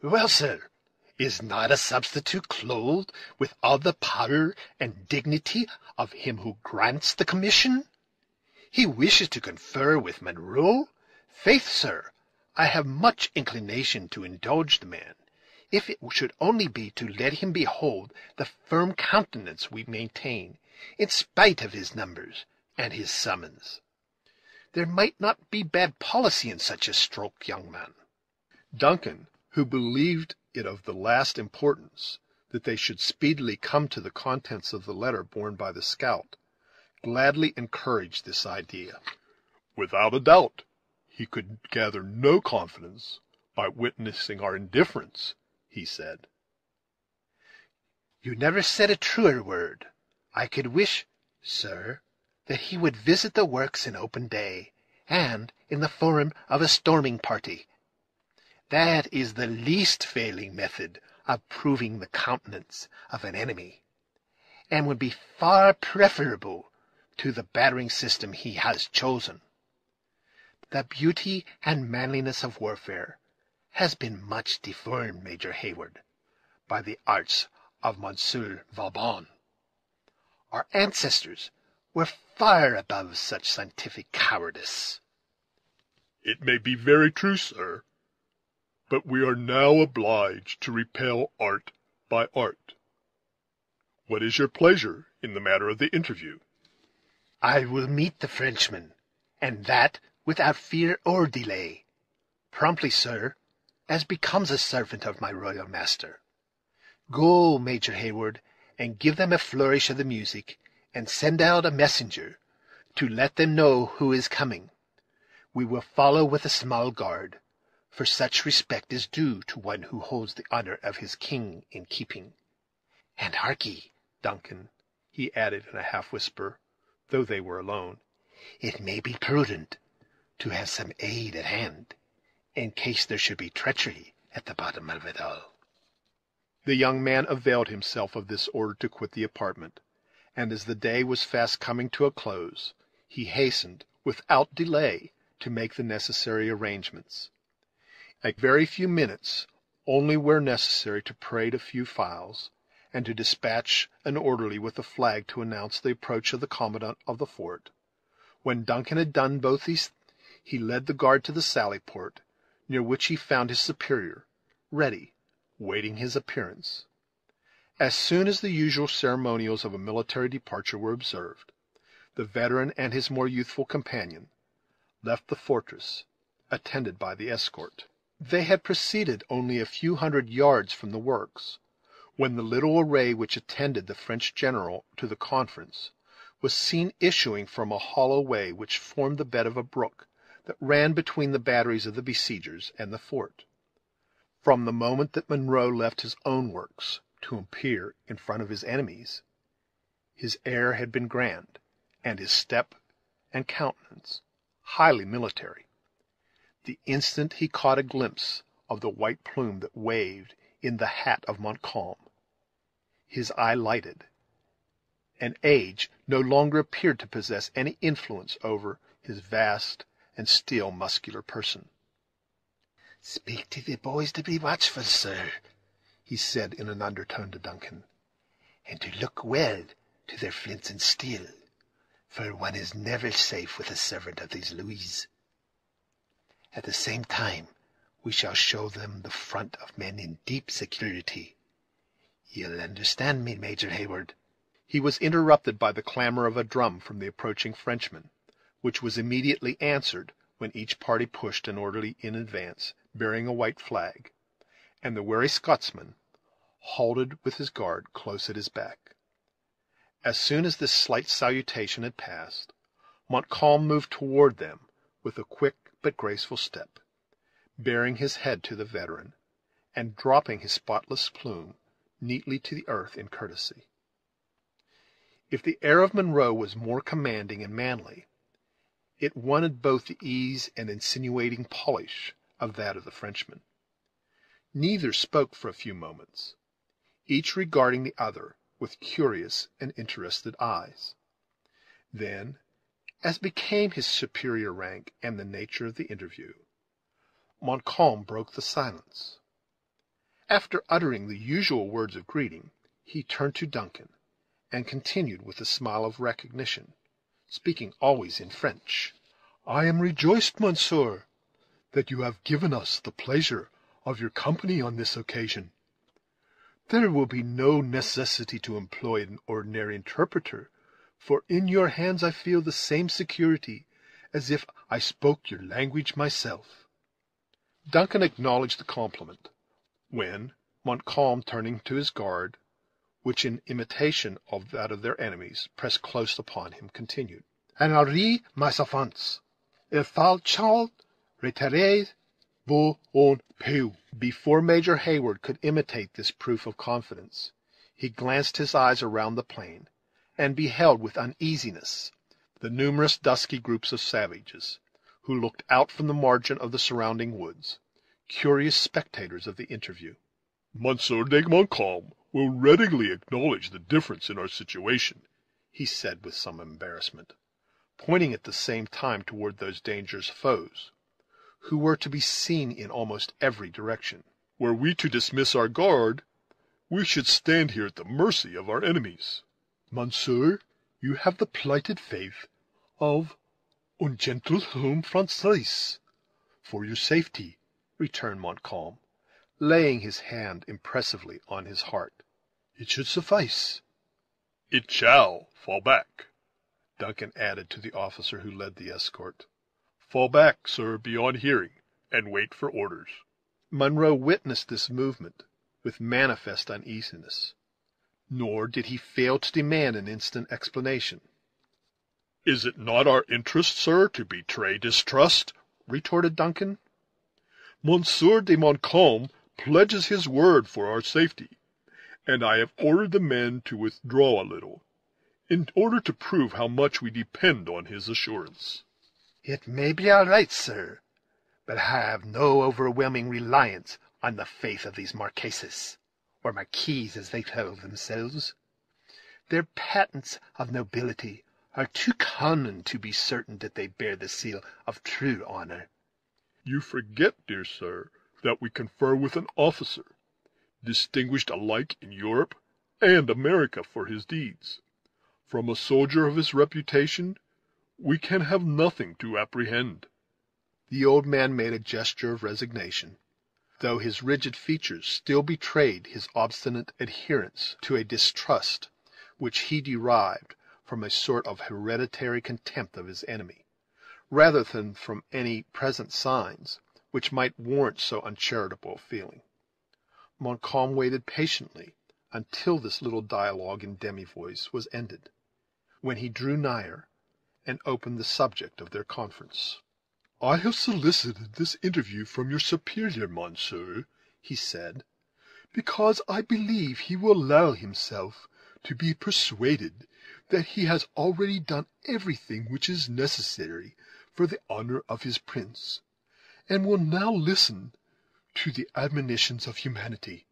"Well, sir, is not a substitute clothed with all the power and dignity of him who grants the commission? He wishes to confer with Munro. Faith, sir, I have much inclination to indulge the man, if it should only be to let him behold the firm countenance we maintain, in spite of his numbers and his summons. There might not be bad policy in such a stroke, young man." Duncan, who believed it of the last importance that they should speedily come to the contents of the letter borne by the scout, gladly encouraged this idea. "Without a doubt, he could gather no confidence by witnessing our indifference," he said. "You never said a truer word. I could wish, sir, that he would visit the works in open day, and in the form of a storming party. That is the least failing method of proving the countenance of an enemy, and would be far preferable to the battering system he has chosen. The beauty and manliness of warfare has been much deformed, Major Hayward, by the arts of Monsieur Vauban. Our ancestors were far above such scientific cowardice." "It may be very true, sir, but we are now obliged to repel art by art. What is your pleasure in the matter of the interview?" "I will meet the Frenchman, and that without fear or delay. Promptly, sir, as becomes a servant of my royal master. Go, Major Hayward, and give them a flourish of the music, and send out a messenger to let them know who is coming. We will follow with a small guard, for such respect is due to one who holds the honor of his king in keeping. And harkee, Duncan," he added in a half-whisper, though they were alone, "it may be prudent to have some aid at hand, in case there should be treachery at the bottom of it all." The young man availed himself of this order to quit the apartment, and as the day was fast coming to a close, he hastened, without delay, to make the necessary arrangements. A very few minutes only were necessary to parade a few files, and to dispatch an orderly with a flag to announce the approach of the commandant of the fort. When Duncan had done both these, he led the guard to the sally port, near which he found his superior, ready, waiting his appearance. As soon as the usual ceremonials of a military departure were observed, the veteran and his more youthful companion left the fortress, attended by the escort. They had proceeded only a few hundred yards from the works, when the little array which attended the French general to the conference was seen issuing from a hollow way which formed the bed of a brook that ran between the batteries of the besiegers and the fort. From the moment that Munro left his own works to appear in front of his enemies, his air had been grand, and his step and countenance highly military. The instant he caught a glimpse of the white plume that waved in the hat of Montcalm, his eye lighted, and age no longer appeared to possess any influence over his vast and still muscular person. "Speak to the boys to be watchful, sir," he said in an undertone to Duncan, "and to look well to their flints and steel, for one is never safe with a servant of these Louis. At the same time, we shall show them the front of men in deep security. You'll understand me, Major Hayward." He was interrupted by the clamor of a drum from the approaching Frenchmen, which was immediately answered when each party pushed an orderly in advance, bearing a white flag, and the wary Scotsman halted with his guard close at his back. As soon as this slight salutation had passed, Montcalm moved toward them with a quick but graceful step, bearing his head to the veteran, and dropping his spotless plume neatly to the earth in courtesy. If the air of Munro was more commanding and manly, it wanted both the ease and insinuating polish of that of the Frenchman. Neither spoke for a few moments, each regarding the other with curious and interested eyes. Then, as became his superior rank and the nature of the interview, Montcalm broke the silence. After uttering the usual words of greeting, he turned to Duncan, and continued with a smile of recognition, speaking always in French. "I am rejoiced, monsieur, that you have given us the pleasure of your company on this occasion. There will be no necessity to employ an ordinary interpreter, for in your hands I feel the same security as if I spoke your language myself." Duncan acknowledged the compliment, when, Montcalm turning to his guard, which in imitation of that of their enemies pressed close upon him, continued, "Henri, mes enfants, il faut retirer vos en paix." Before Major Hayward could imitate this proof of confidence, he glanced his eyes around the plain, and beheld with uneasiness the numerous dusky groups of savages, who looked out from the margin of the surrounding woods, curious spectators of the interview. "Monsieur de Montcalm will readily acknowledge the difference in our situation," he said with some embarrassment, pointing at the same time toward those dangerous foes, who were to be seen in almost every direction. "Were we to dismiss our guard, we should stand here at the mercy of our enemies." "Monsieur, you have the plighted faith of un gentilhomme Français for your safety," returned Montcalm, laying his hand impressively on his heart. "It should suffice." "It shall fall back," Duncan added to the officer who led the escort. "Fall back, sir, beyond hearing, and wait for orders." Munro witnessed this movement with manifest uneasiness, nor did he fail to demand an instant explanation. "Is it not our interest, sir, to betray distrust?" retorted Duncan. "Monsieur de Montcalm pledges his word for our safety, and I have ordered the men to withdraw a little, in order to prove how much we depend on his assurance." "It may be all right, sir, but I have no overwhelming reliance on the faith of these Marquesas, or Marquis as they call themselves. Their patents of nobility are too common to be certain that they bear the seal of true honor." "You forget, dear sir, that we confer with an officer, distinguished alike in Europe and America for his deeds. From a soldier of his reputation we can have nothing to apprehend." The old man made a gesture of resignation, though his rigid features still betrayed his obstinate adherence to a distrust which he derived from a sort of hereditary contempt of his enemy, rather than from any present signs which might warrant so uncharitable a feeling. Montcalm waited patiently until this little dialogue in demi-voice was ended, when he drew nigher and opened the subject of their conference. "I have solicited this interview from your superior, monsieur," he said, "because I believe he will allow himself to be persuaded that he has already done everything which is necessary for the honor of his prince, and will now listen to the admonitions of humanity.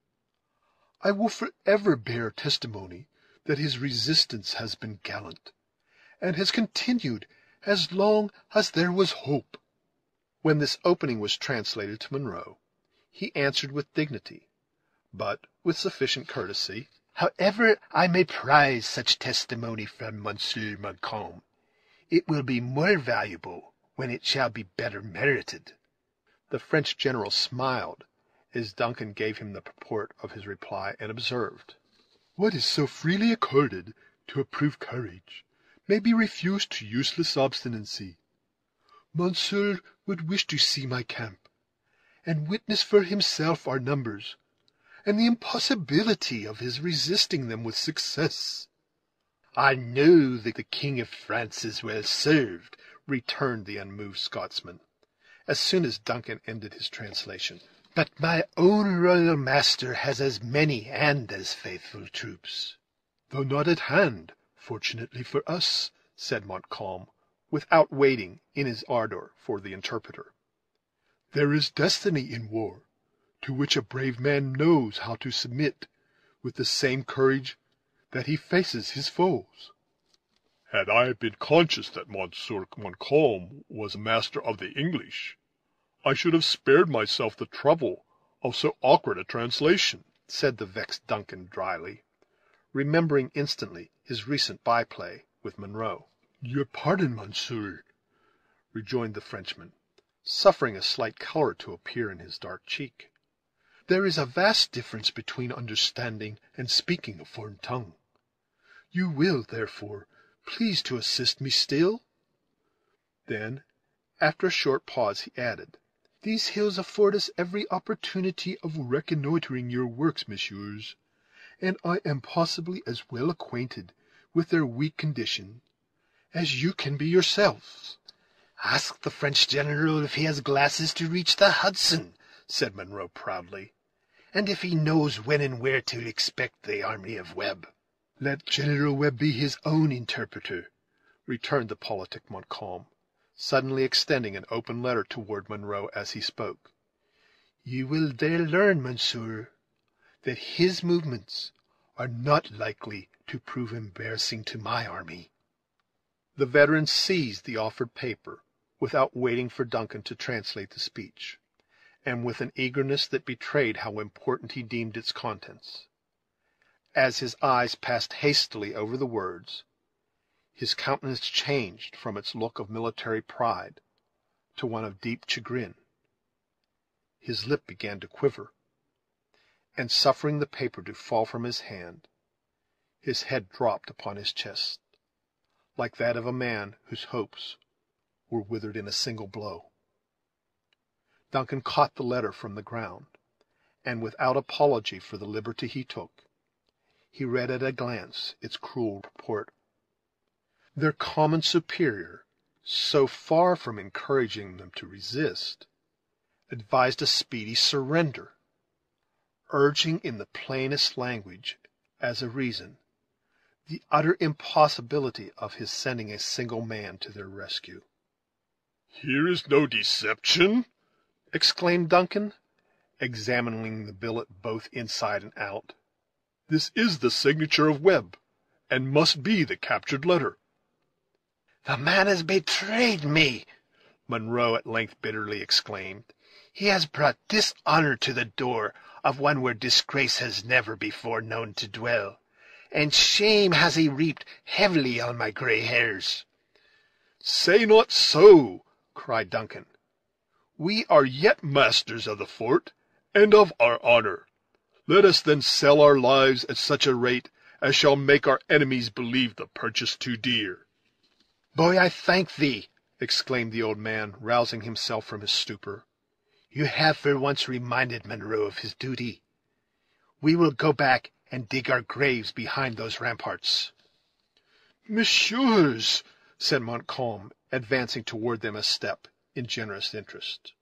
I will forever bear testimony that his resistance has been gallant, and has continued as long as there was hope." When this opening was translated to Munro, he answered with dignity, but with sufficient courtesy, "However I may prize such testimony from Monsieur Montcalm, it will be more valuable when it shall be better merited." The French general smiled as Duncan gave him the purport of his reply, and observed, "What is so freely accorded to approved courage may be refused to useless obstinacy. Monsieur would wish to see my camp, and witness for himself our numbers, and the impossibility of his resisting them with success." "I know that the King of France is well served," returned the unmoved Scotsman, as soon as Duncan ended his translation. But my own royal master has as many and as faithful troops. Though not at hand, fortunately for us, said Montcalm, without waiting, in his ardor, for the interpreter. There is destiny in war, to which a brave man knows how to submit with the same courage that he faces his foes. Had I been conscious that Monsieur Montcalm was master of the English, I should have spared myself the trouble of so awkward a translation, said the vexed Duncan dryly, remembering instantly his recent by-play with Munro. Your pardon, monsieur, rejoined the Frenchman, suffering a slight color to appear in his dark cheek. There is a vast difference between understanding and speaking a foreign tongue. You will, therefore, please to assist me still? Then, after a short pause, he added, These hills afford us every opportunity of reconnoitring your works, messieurs, and I am possibly as well acquainted with their weak condition as you can be yourselves. Ask the French general if he has glasses to reach the Hudson, said Munro proudly, and if he knows when and where to expect the army of Webb. Let General Webb be his own interpreter, returned the politic Montcalm, suddenly extending an open letter toward Munro as he spoke. You will there learn, monsieur, that his movements are not likely to prove embarrassing to my army. The veteran seized the offered paper, without waiting for Duncan to translate the speech, and with an eagerness that betrayed how important he deemed its contents. As his eyes passed hastily over the words, his countenance changed from its look of military pride to one of deep chagrin. His lip began to quiver, and suffering the paper to fall from his hand, his head dropped upon his chest, like that of a man whose hopes were withered in a single blow. Duncan caught the letter from the ground, and without apology for the liberty he took, he read at a glance its cruel purport. Their common superior, so far from encouraging them to resist, advised a speedy surrender, urging in the plainest language, as a reason, the utter impossibility of his sending a single man to their rescue. "Here is no deception," exclaimed Duncan, examining the billet both inside and out. "This is the signature of Webb, and must be the captured letter." "The man has betrayed me," Munro at length bitterly exclaimed. "He has brought dishonor to the door of one where disgrace has never before known to dwell, and shame has he reaped heavily on my gray hairs." "Say not so," cried Duncan. "We are yet masters of the fort, and of our honor. Let us then sell our lives at such a rate as shall make our enemies believe the purchase too dear." "Boy, I thank thee," exclaimed the old man, rousing himself from his stupor. "You have for once reminded Munro of his duty. We will go back and dig our graves behind those ramparts." "Messieurs," said Montcalm, advancing toward them a step, in generous interest,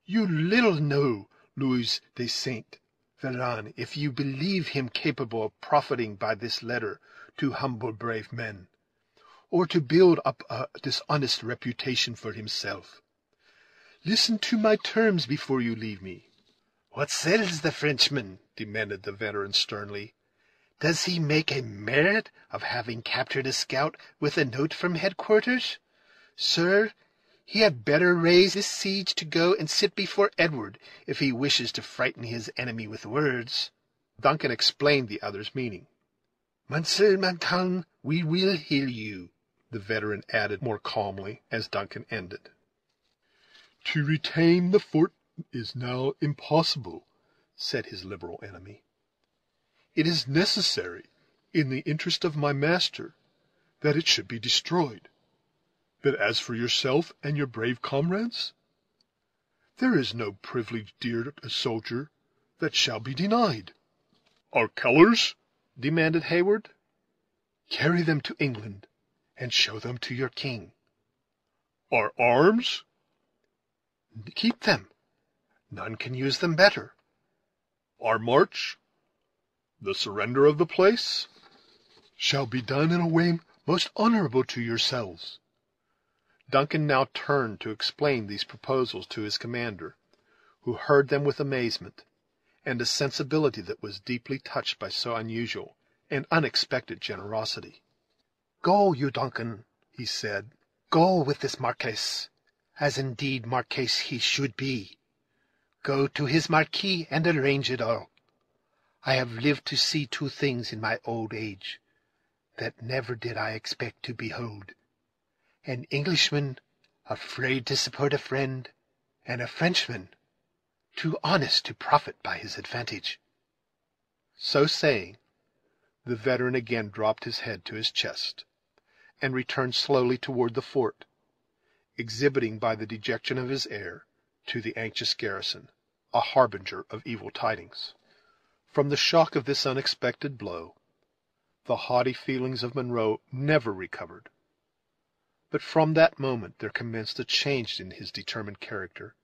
"you little know Louis de Saint Véran if you believe him capable of profiting by this letter to humble brave men, or to build up a dishonest reputation for himself. Listen to my terms before you leave me." "What says the Frenchman?" demanded the veteran sternly. "Does he make a merit of having captured a scout with a note from headquarters? Sir, he had better raise this siege to go and sit before Edward if he wishes to frighten his enemy with words." Duncan explained the other's meaning. "Monsieur Montcalm, we will hear you," the veteran added more calmly as Duncan ended. "To retain the fort is now impossible," said his liberal enemy. "It is necessary, in the interest of my master, that it should be destroyed. But as for yourself and your brave comrades, there is no privilege dear to a soldier that shall be denied." "Our colors?" demanded Heyward. "Carry them to England, and show them to your king." Our arms? Keep them. None can use them better. Our march? The surrender of the place? Shall be done in a way most honorable to yourselves. Duncan now turned to explain these proposals to his commander, who heard them with amazement, and a sensibility that was deeply touched by so unusual and unexpected generosity. Go, you Duncan, he said, go with this Marquess, as indeed Marquess he should be. Go to his marquis and arrange it all. I have lived to see two things in my old age that never did I expect to behold: an Englishman afraid to support a friend, and a Frenchman too honest to profit by his advantage. So saying, the veteran again dropped his head to his chest, and returned slowly toward the fort, exhibiting by the dejection of his air to the anxious garrison a harbinger of evil tidings. From the shock of this unexpected blow, the haughty feelings of Munro never recovered, but from that moment there commenced a change in his determined character,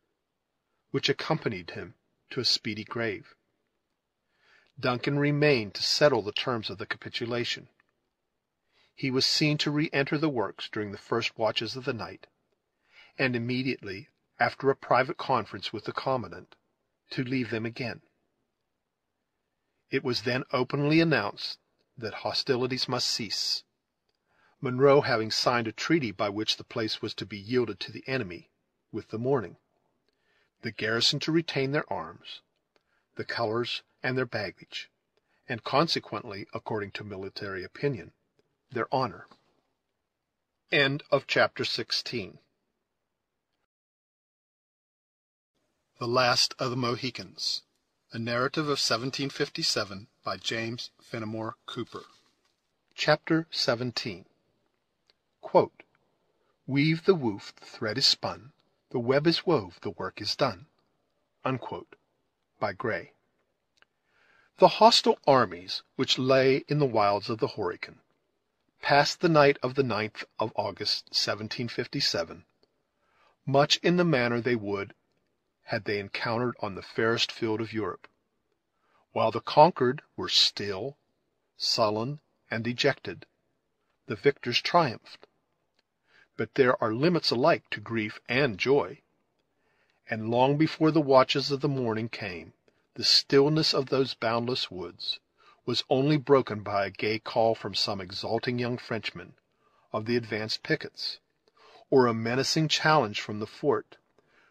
which accompanied him to a speedy grave. Duncan remained to settle the terms of the capitulation. He was seen to re-enter the works during the first watches of the night, and immediately after a private conference with the commandant, to leave them again. It was then openly announced that hostilities must cease, Munro having signed a treaty by which the place was to be yielded to the enemy with the morning, the garrison to retain their arms, the colors and their baggage, and consequently, according to military opinion, their honor. End of chapter 16. The Last of the Mohicans, a narrative of 1757 by James Fenimore Cooper. Chapter 17. Quote, "Weave the woof, the thread is spun, the web is wove, the work is done." Unquote, by Gray. The hostile armies which lay in the wilds of the Horican passed the night of the 9th of August, 1757, much in the manner they would had they encountered on the fairest field of Europe. While the conquered were still, sullen, and dejected, the victors triumphed. But there are limits alike to grief and joy, and long before the watches of the morning came, the stillness of those boundless woods was only broken by a gay call from some exulting young Frenchman of the advanced pickets, or a menacing challenge from the fort,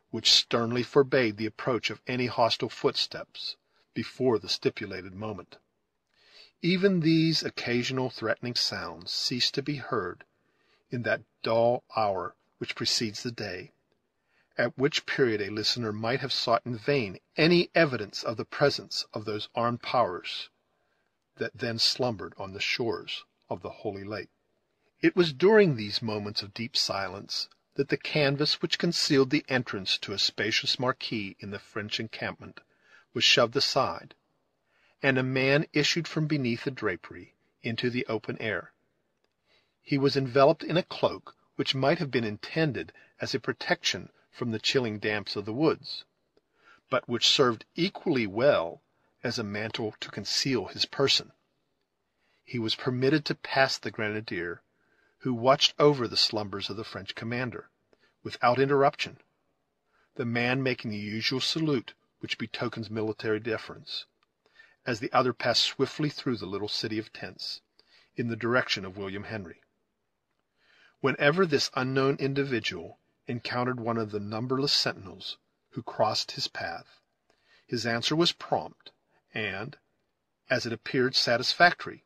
which sternly forbade the approach of any hostile footsteps before the stipulated moment. Even these occasional threatening sounds ceased to be heard in that dull hour which precedes the day, at which period a listener might have sought in vain any evidence of the presence of those armed powers that then slumbered on the shores of the Holy Lake. It was during these moments of deep silence that the canvas which concealed the entrance to a spacious marquee in the French encampment was shoved aside, and a man issued from beneath the drapery into the open air. He was enveloped in a cloak which might have been intended as a protection from the chilling damps of the woods, but which served equally well as a mantle to conceal his person. He was permitted to pass the grenadier, who watched over the slumbers of the French commander, without interruption, the man making the usual salute which betokens military deference, as the other passed swiftly through the little city of tents, in the direction of William Henry. Whenever this unknown individual encountered one of the numberless sentinels who crossed his path, his answer was prompt, and, as it appeared, satisfactory,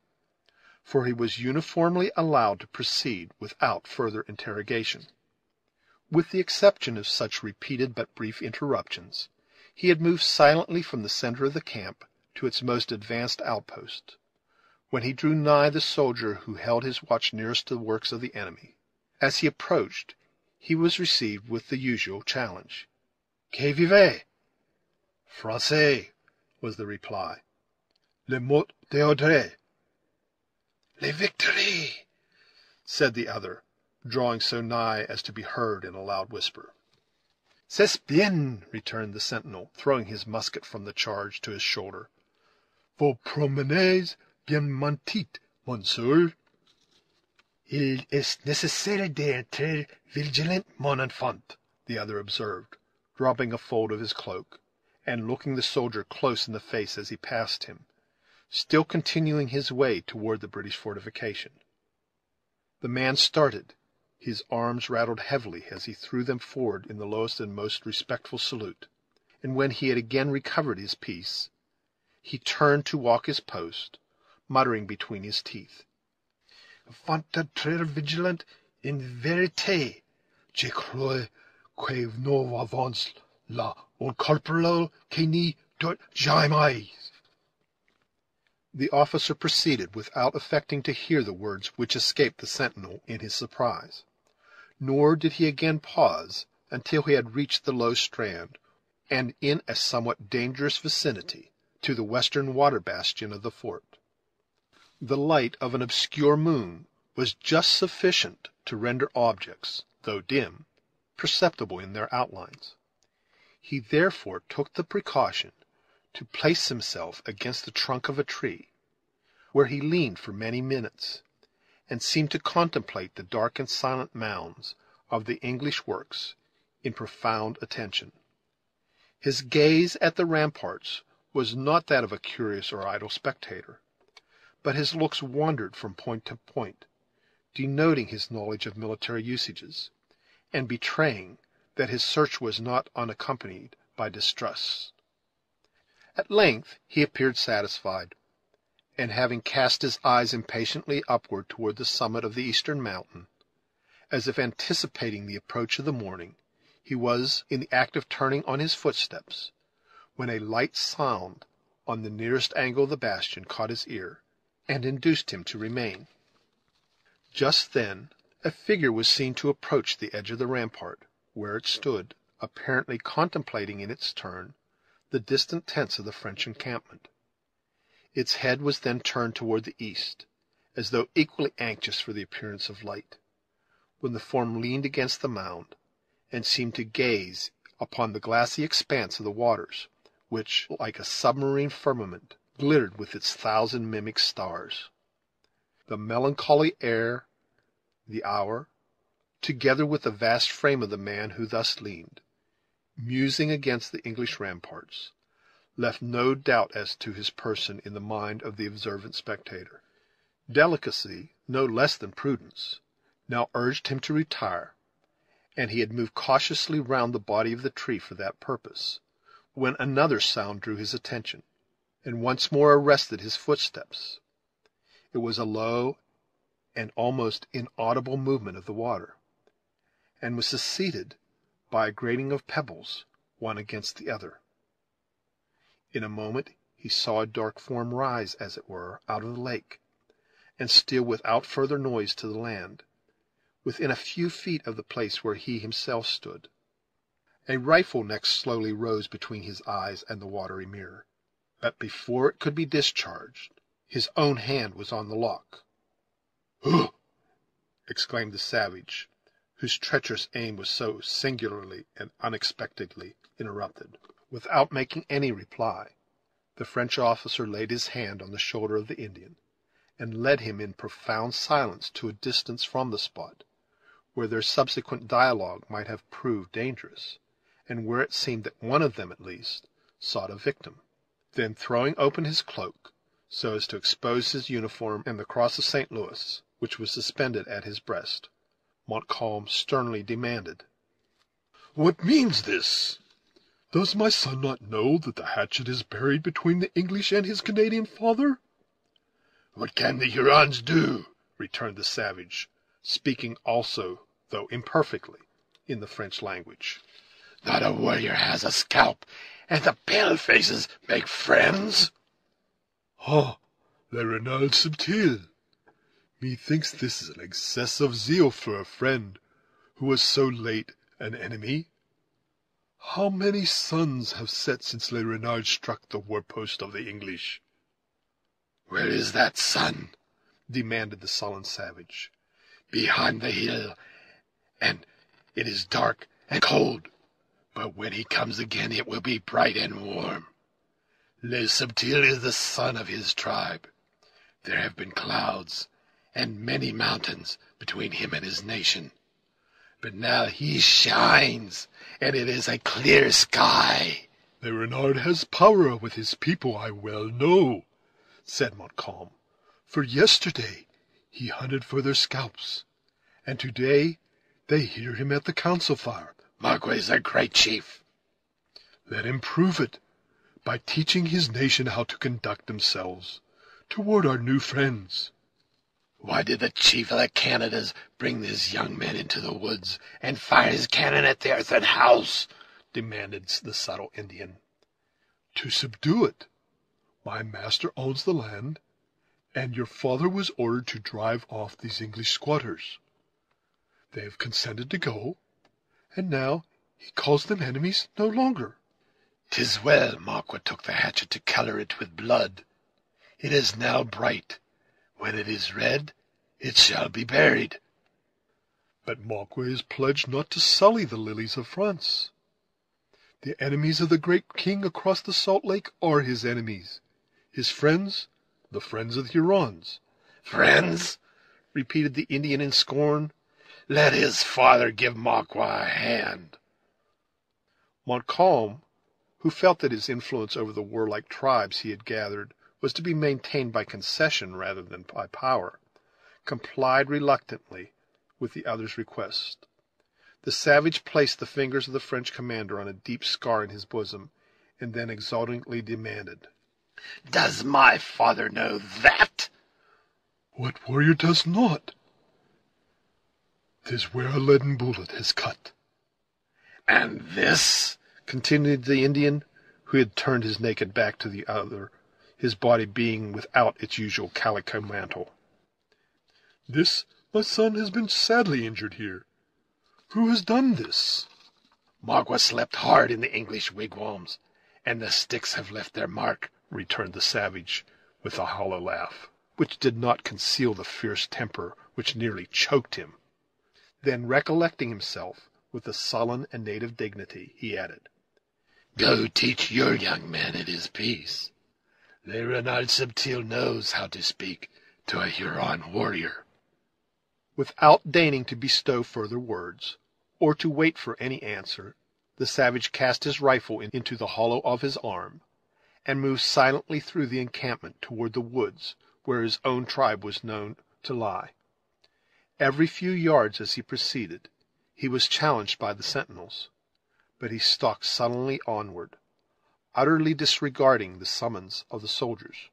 for he was uniformly allowed to proceed without further interrogation. With the exception of such repeated but brief interruptions, he had moved silently from the center of the camp to its most advanced outpost. When he drew nigh the soldier who held his watch nearest to the works of the enemy, as he approached, he was received with the usual challenge. "Que vive?" "Français," was the reply. "Le mot d'ordre." "Les victoires," said the other, drawing so nigh as to be heard in a loud whisper. "C'est bien," returned the sentinel, throwing his musket from the charge to his shoulder. "Vous promenez bien mentit, monsieur." "Il est nécessaire d'être vigilant, mon enfant," the other observed, dropping a fold of his cloak, and looking the soldier close in the face as he passed him, still continuing his way toward the British fortification. The man started. His arms rattled heavily as he threw them forward in the lowest and most respectful salute, and when he had again recovered his peace, he turned to walk his post, muttering between his teeth, "Font très vigilant in vérité. Je crois que nous avons là un corporal qui n'y doit jamais." The officer proceeded without affecting to hear the words which escaped the sentinel in his surprise, nor did he again pause until he had reached the low strand, and in a somewhat dangerous vicinity to the western water bastion of the fort. The light of an obscure moon was just sufficient to render objects, though dim, perceptible in their outlines. He therefore took the precaution to place himself against the trunk of a tree, where he leaned for many minutes, and seemed to contemplate the dark and silent mounds of the English works in profound attention. His gaze at the ramparts was not that of a curious or idle spectator, but his looks wandered from point to point, denoting his knowledge of military usages, and betraying that his search was not unaccompanied by distrust. At length he appeared satisfied, and having cast his eyes impatiently upward toward the summit of the eastern mountain, as if anticipating the approach of the morning, he was in the act of turning on his footsteps, when a light sound on the nearest angle of the bastion caught his ear, and induced him to remain. Just then a figure was seen to approach the edge of the rampart, where it stood, apparently contemplating in its turn the distant tents of the French encampment. Its head was then turned toward the east, as though equally anxious for the appearance of light, when the form leaned against the mound, and seemed to gaze upon the glassy expanse of the waters, which, like a submarine firmament, glittered with its thousand mimic stars. The melancholy air, the hour, together with the vast frame of the man who thus leaned, musing against the English ramparts, left no doubt as to his person in the mind of the observant spectator. Delicacy, no less than prudence, now urged him to retire, and he had moved cautiously round the body of the tree for that purpose, when another sound drew his attention, and once more arrested his footsteps. It was a low and almost inaudible movement of the water, and was succeeded by a grating of pebbles, one against the other. In a moment he saw a dark form rise, as it were, out of the lake, and steal without further noise to the land, within a few feet of the place where he himself stood. A rifle next slowly rose between his eyes and the watery mirror, but before it could be discharged, his own hand was on the lock. "Huh!" exclaimed the savage, whose treacherous aim was so singularly and unexpectedly interrupted. Without making any reply, the French officer laid his hand on the shoulder of the Indian, and led him in profound silence to a distance from the spot, where their subsequent dialogue might have proved dangerous, and where it seemed that one of them, at least, sought a victim. Then, throwing open his cloak, so as to expose his uniform and the cross of St. Louis, which was suspended at his breast, Montcalm sternly demanded, "What means this? Does my son not know that the hatchet is buried between the English and his Canadian father?" "What can the Hurons do?" returned the savage, speaking also, though imperfectly, in the French language. "Not a warrior has a scalp, and the pale-faces make friends." "Ah, le renard subtil! Methinks this is an excess of zeal for a friend, who was so late an enemy. How many suns have set since Le Renard struck the war-post of the English?" "Where is that sun?" demanded the sullen savage. "Behind the hill, and it is dark and cold, but when he comes again it will be bright and warm. Le Subtil is the son of his tribe. There have been clouds and many mountains between him and his nation, but now he shines, and it is a clear sky." "The Renard has power with his people, I well know," said Montcalm, "for yesterday he hunted for their scalps, and today they hear him at the council fire." "Magua is a great chief." "Let him prove it by teaching his nation how to conduct themselves toward our new friends." "Why did the chief of the Canadas bring this young man into the woods and fire his cannon at the earthen house?" demanded the subtle Indian. "To subdue it. My master owns the land, and your father was ordered to drive off these English squatters. They have consented to go, and now he calls them enemies no longer." "'Tis well Magua took the hatchet to color it with blood. It is now bright. When it is red, it shall be buried." "But Magua is pledged not to sully the lilies of France. The enemies of the great king across the Salt Lake are his enemies. His friends, the friends of the Hurons." "Friends?" repeated the Indian in scorn. "Let his father give Magua a hand." Montcalm, who felt that his influence over the warlike tribes he had gathered was to be maintained by concession rather than by power, complied reluctantly with the other's request. The savage placed the fingers of the French commander on a deep scar in his bosom, and then exultingly demanded, "Does my father know that?" "What warrior does not? 'Tis where a leaden bullet has cut." "And this?" continued the Indian, who had turned his naked back to the other, his body being without its usual calico mantle. "This, my son, has been sadly injured here. Who has done this?" "Magua slept hard in the English wigwams, and the sticks have left their mark," returned the savage, with a hollow laugh, which did not conceal the fierce temper which nearly choked him. Then, recollecting himself, with a sullen and native dignity, he added, "Go teach your young man at his peace. Le Renard Subtil knows how to speak to a Huron warrior." Without deigning to bestow further words, or to wait for any answer, the savage cast his rifle into the hollow of his arm, and moved silently through the encampment toward the woods where his own tribe was known to lie. Every few yards as he proceeded, he was challenged by the sentinels, but he stalked sullenly onward, utterly disregarding the summons of the soldiers,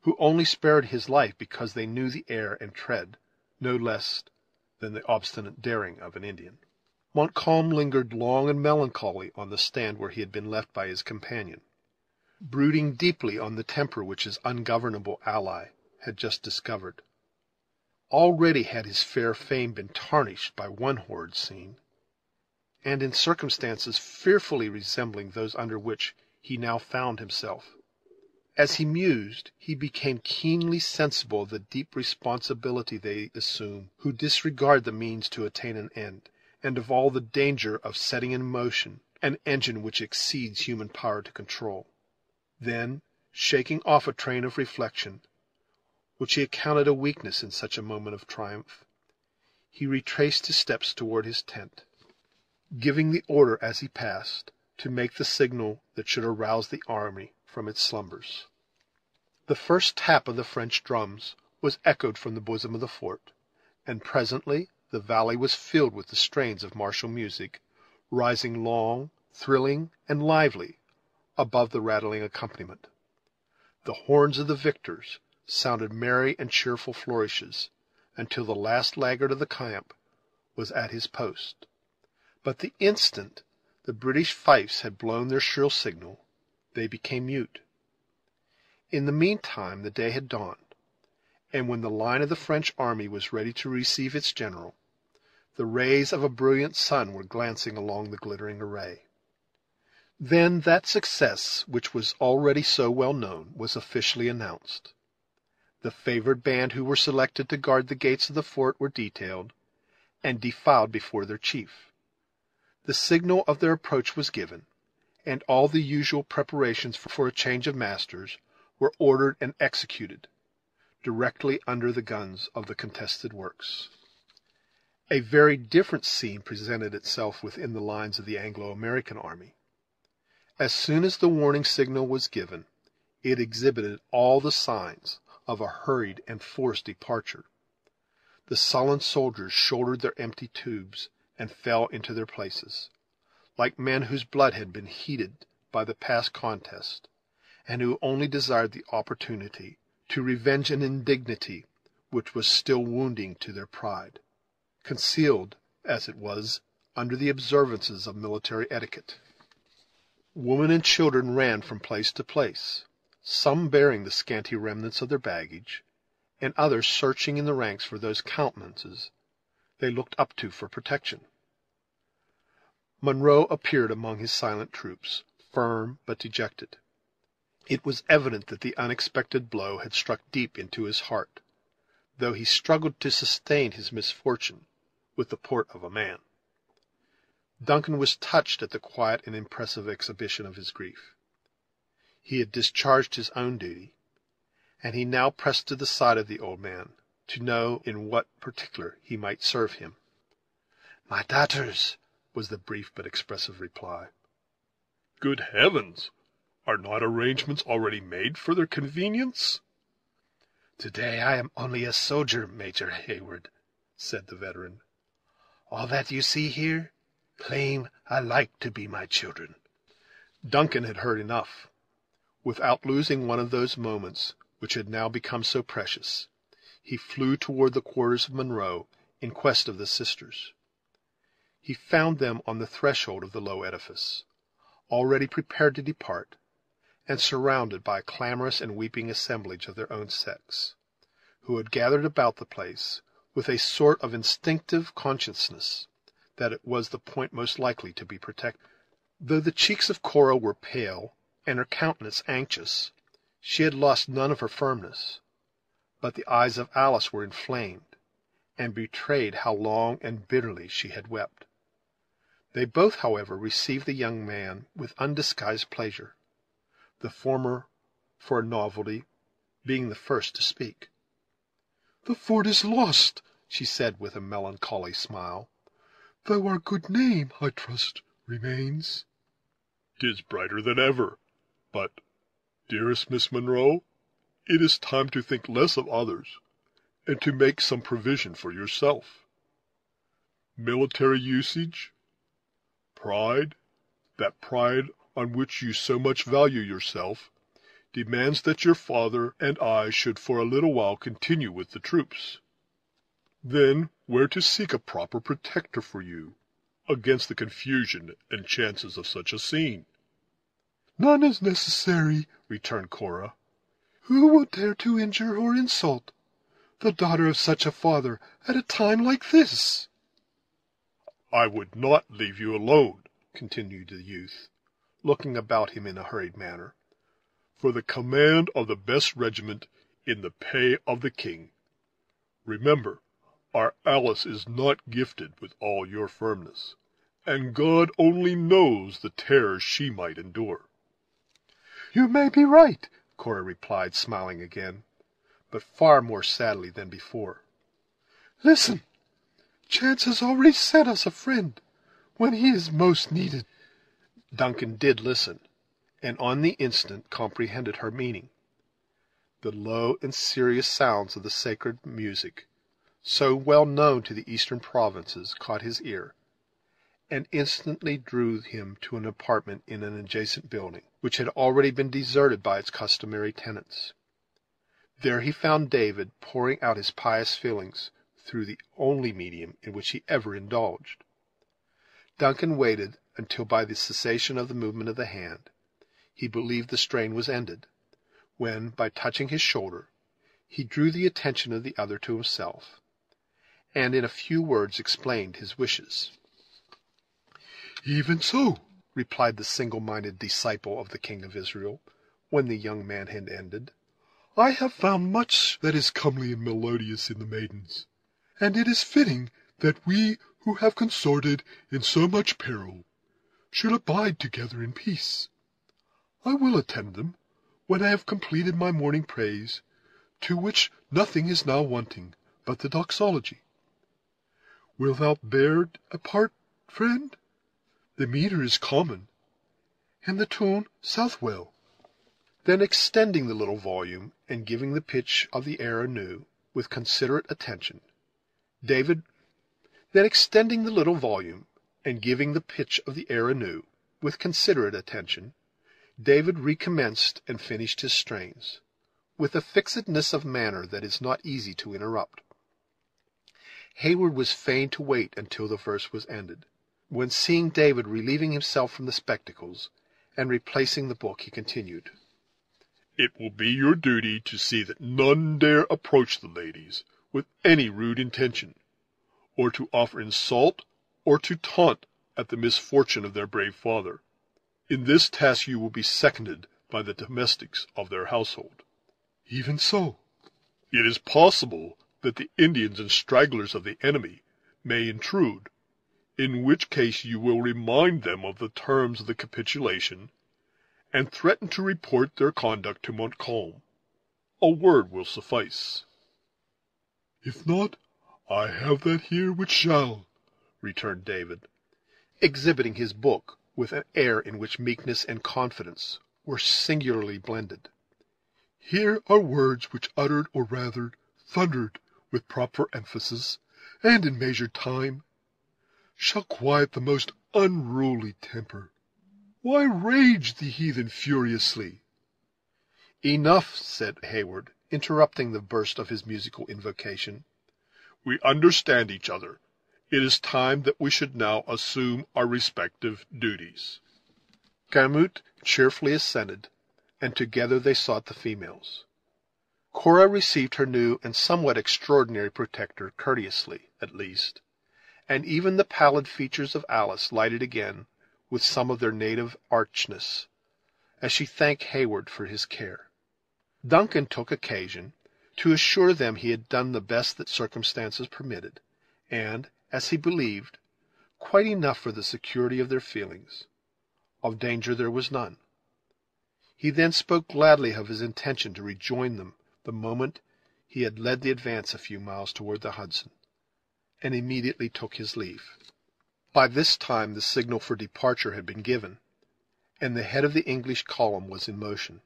who only spared his life because they knew the air and tread no less than the obstinate daring of an Indian. Montcalm lingered long and melancholy on the stand where he had been left by his companion, brooding deeply on the temper which his ungovernable ally had just discovered. Already had his fair fame been tarnished by one horrid scene, and in circumstances fearfully resembling those under which he now found himself. As he mused, he became keenly sensible of the deep responsibility they assume who disregard the means to attain an end, and of all the danger of setting in motion an engine which exceeds human power to control. Then, shaking off a train of reflection, which he accounted a weakness in such a moment of triumph, he retraced his steps toward his tent, giving the order as he passed to make the signal that should arouse the army from its slumbers. The first tap of the French drums was echoed from the bosom of the fort, and presently the valley was filled with the strains of martial music, rising long, thrilling, and lively above the rattling accompaniment. The horns of the victors sounded merry and cheerful flourishes until the last laggard of the camp was at his post. But the instant the British fifes had blown their shrill signal, they became mute. In the meantime the day had dawned, and when the line of the French army was ready to receive its general, the rays of a brilliant sun were glancing along the glittering array. Then that success, which was already so well known, was officially announced. The favored band who were selected to guard the gates of the fort were detailed, and defiled before their chief. The signal of their approach was given, and all the usual preparations for a change of masters were ordered and executed, directly under the guns of the contested works. A very different scene presented itself within the lines of the Anglo-American army. As soon as the warning signal was given, it exhibited all the signs of a hurried and forced departure. The sullen soldiers shouldered their empty tubes and fell into their places, like men whose blood had been heated by the past contest, and who only desired the opportunity to revenge an indignity which was still wounding to their pride, concealed, as it was, under the observances of military etiquette. Women and children ran from place to place, some bearing the scanty remnants of their baggage, and others searching in the ranks for those countenances they looked up to for protection. Monroe appeared among his silent troops, firm but dejected. It was evident that the unexpected blow had struck deep into his heart, though he struggled to sustain his misfortune with the port of a man. Duncan was touched at the quiet and impressive exhibition of his grief. He had discharged his own duty, and he now pressed to the side of the old man, to know in what particular he might serve him. "My daughters," was the brief but expressive reply. "Good heavens! Are not arrangements already made for their convenience?" "Today I am only a soldier, Major Heyward," said the veteran. "All that you see here claim alike to be my children." Duncan had heard enough. Without losing one of those moments which had now become so precious, he flew toward the quarters of Monroe in quest of the sisters. He found them on the threshold of the low edifice, already prepared to depart, and surrounded by a clamorous and weeping assemblage of their own sex, who had gathered about the place with a sort of instinctive consciousness that it was the point most likely to be protected. Though the cheeks of Cora were pale, and her countenance anxious, she had lost none of her firmness, but the eyes of Alice were inflamed, and betrayed how long and bitterly she had wept. They both, however, received the young man with undisguised pleasure, the former, for a novelty, being the first to speak. "The fort is lost," she said with a melancholy smile, "though our good name, I trust, remains." "'Tis brighter than ever. But, dearest Miss Monroe, it is time to think less of others, and to make some provision for yourself. Military usage, pride, that pride on which you so much value yourself, demands that your father and I should for a little while continue with the troops. Then where to seek a proper protector for you against the confusion and chances of such a scene?" "None is necessary," returned Cora. "Who will dare to injure or insult the daughter of such a father at a time like this?" "I would not leave you alone," continued the youth, looking about him in a hurried manner, "for the command of the best regiment in the pay of the king. Remember, our Alice is not gifted with all your firmness, and God only knows the terrors she might endure." "You may be right," Cora replied, smiling again, but far more sadly than before. "Listen. Chance has already sent us a friend when he is most needed." Duncan did listen, and on the instant comprehended her meaning. The low and serious sounds of the sacred music, so well known to the eastern provinces, caught his ear, and instantly drew him to an apartment in an adjacent building, which had already been deserted by its customary tenants. There he found David pouring out his pious feelings through the only medium in which he ever indulged. Duncan waited until, by the cessation of the movement of the hand, he believed the strain was ended, when, by touching his shoulder, he drew the attention of the other to himself, and in a few words explained his wishes. "Even so," replied the single-minded disciple of the King of Israel, when the young man had ended. "I have found much that is comely and melodious in the maidens, and it is fitting that we who have consorted in so much peril should abide together in peace. I will attend them, when I have completed my morning praise, to which nothing is now wanting but the doxology. Wilt thou bear a part, friend? The metre is common, and the tune Southwell. Then extending the little volume, and giving the pitch of the air anew, with considerate attention, David recommenced and finished his strains, with a fixedness of manner that is not easy to interrupt. Heyward was fain to wait until the verse was ended, when, seeing David relieving himself from the spectacles, and replacing the book, he continued, It will be your duty to see that none dare approach the ladies with any rude intention, or to offer insult or to taunt at the misfortune of their brave father. In this task you will be seconded by the domestics of their household. Even so. It is possible that the Indians and stragglers of the enemy may intrude, in which case you will remind them of the terms of the capitulation, and threaten to report their conduct to Montcalm. A word will suffice. If not, I have that here which shall, returned David, exhibiting his book with an air in which meekness and confidence were singularly blended. Here are words which uttered, or rather thundered, with proper emphasis, and in measured time, shall quiet the most unruly temper. Why rage the heathen furiously? Enough, said Heyward, interrupting the burst of his musical invocation. We understand each other. It is time that we should now assume our respective duties. Gamut cheerfully assented, and together they sought the females. Cora received her new and somewhat extraordinary protector courteously, at least, and even the pallid features of Alice lighted again with some of their native archness, as she thanked Heyward for his care. Duncan took occasion to assure them he had done the best that circumstances permitted, and, as he believed, quite enough for the security of their feelings. Of danger there was none. He then spoke gladly of his intention to rejoin them the moment he had led the Advance a few miles toward the Hudson, and immediately took his leave. By this time the signal for departure had been given, and the head of the English column was in motion.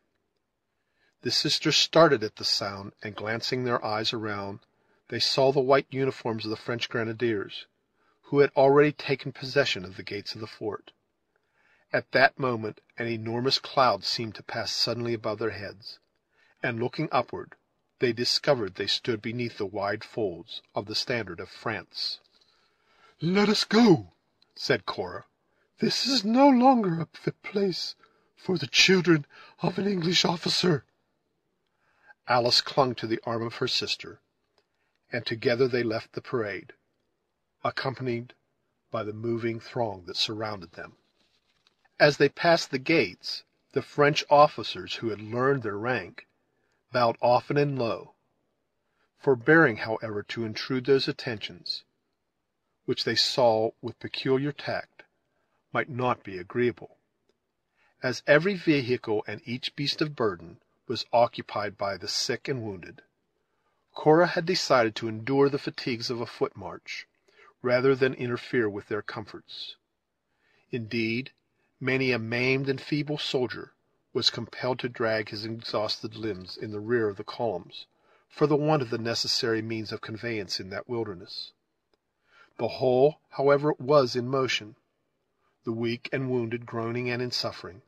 The sisters started at the sound, and glancing their eyes around, they saw the white uniforms of the French grenadiers, who had already taken possession of the gates of the fort. At that moment an enormous cloud seemed to pass suddenly above their heads, and looking upward, they discovered they stood beneath the wide folds of the standard of France. Let us go, said Cora. This is no longer a fit place for the children of an English officer. Alice clung to the arm of her sister, and together they left the parade, accompanied by the moving throng that surrounded them. As they passed the gates, the French officers, who had learned their rank, bowed often and low, forbearing, however, to intrude those attentions, which they saw with peculiar tact might not be agreeable, as every vehicle and each beast of burden was occupied by the sick and wounded. Cora had decided to endure the fatigues of a foot march, rather than interfere with their comforts. Indeed, many a maimed and feeble soldier was compelled to drag his exhausted limbs in the rear of the columns, for the want of the necessary means of conveyance in that wilderness. The whole, however, was in motion, the weak and wounded groaning and in suffering,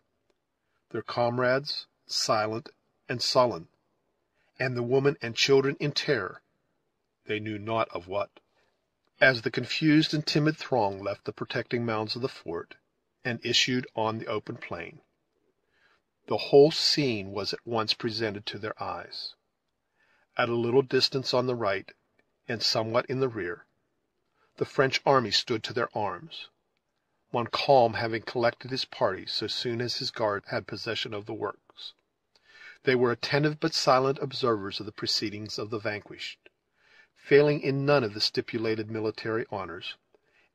their comrades silent and sullen, and the women and children in terror, they knew not of what. As the confused and timid throng left the protecting mounds of the fort, and issued on the open plain, the whole scene was at once presented to their eyes. At a little distance on the right, and somewhat in the rear, the French army stood to their arms, Montcalm having collected his party so soon as his guard had possession of the works. They were attentive but silent observers of the proceedings of the vanquished, failing in none of the stipulated military honors,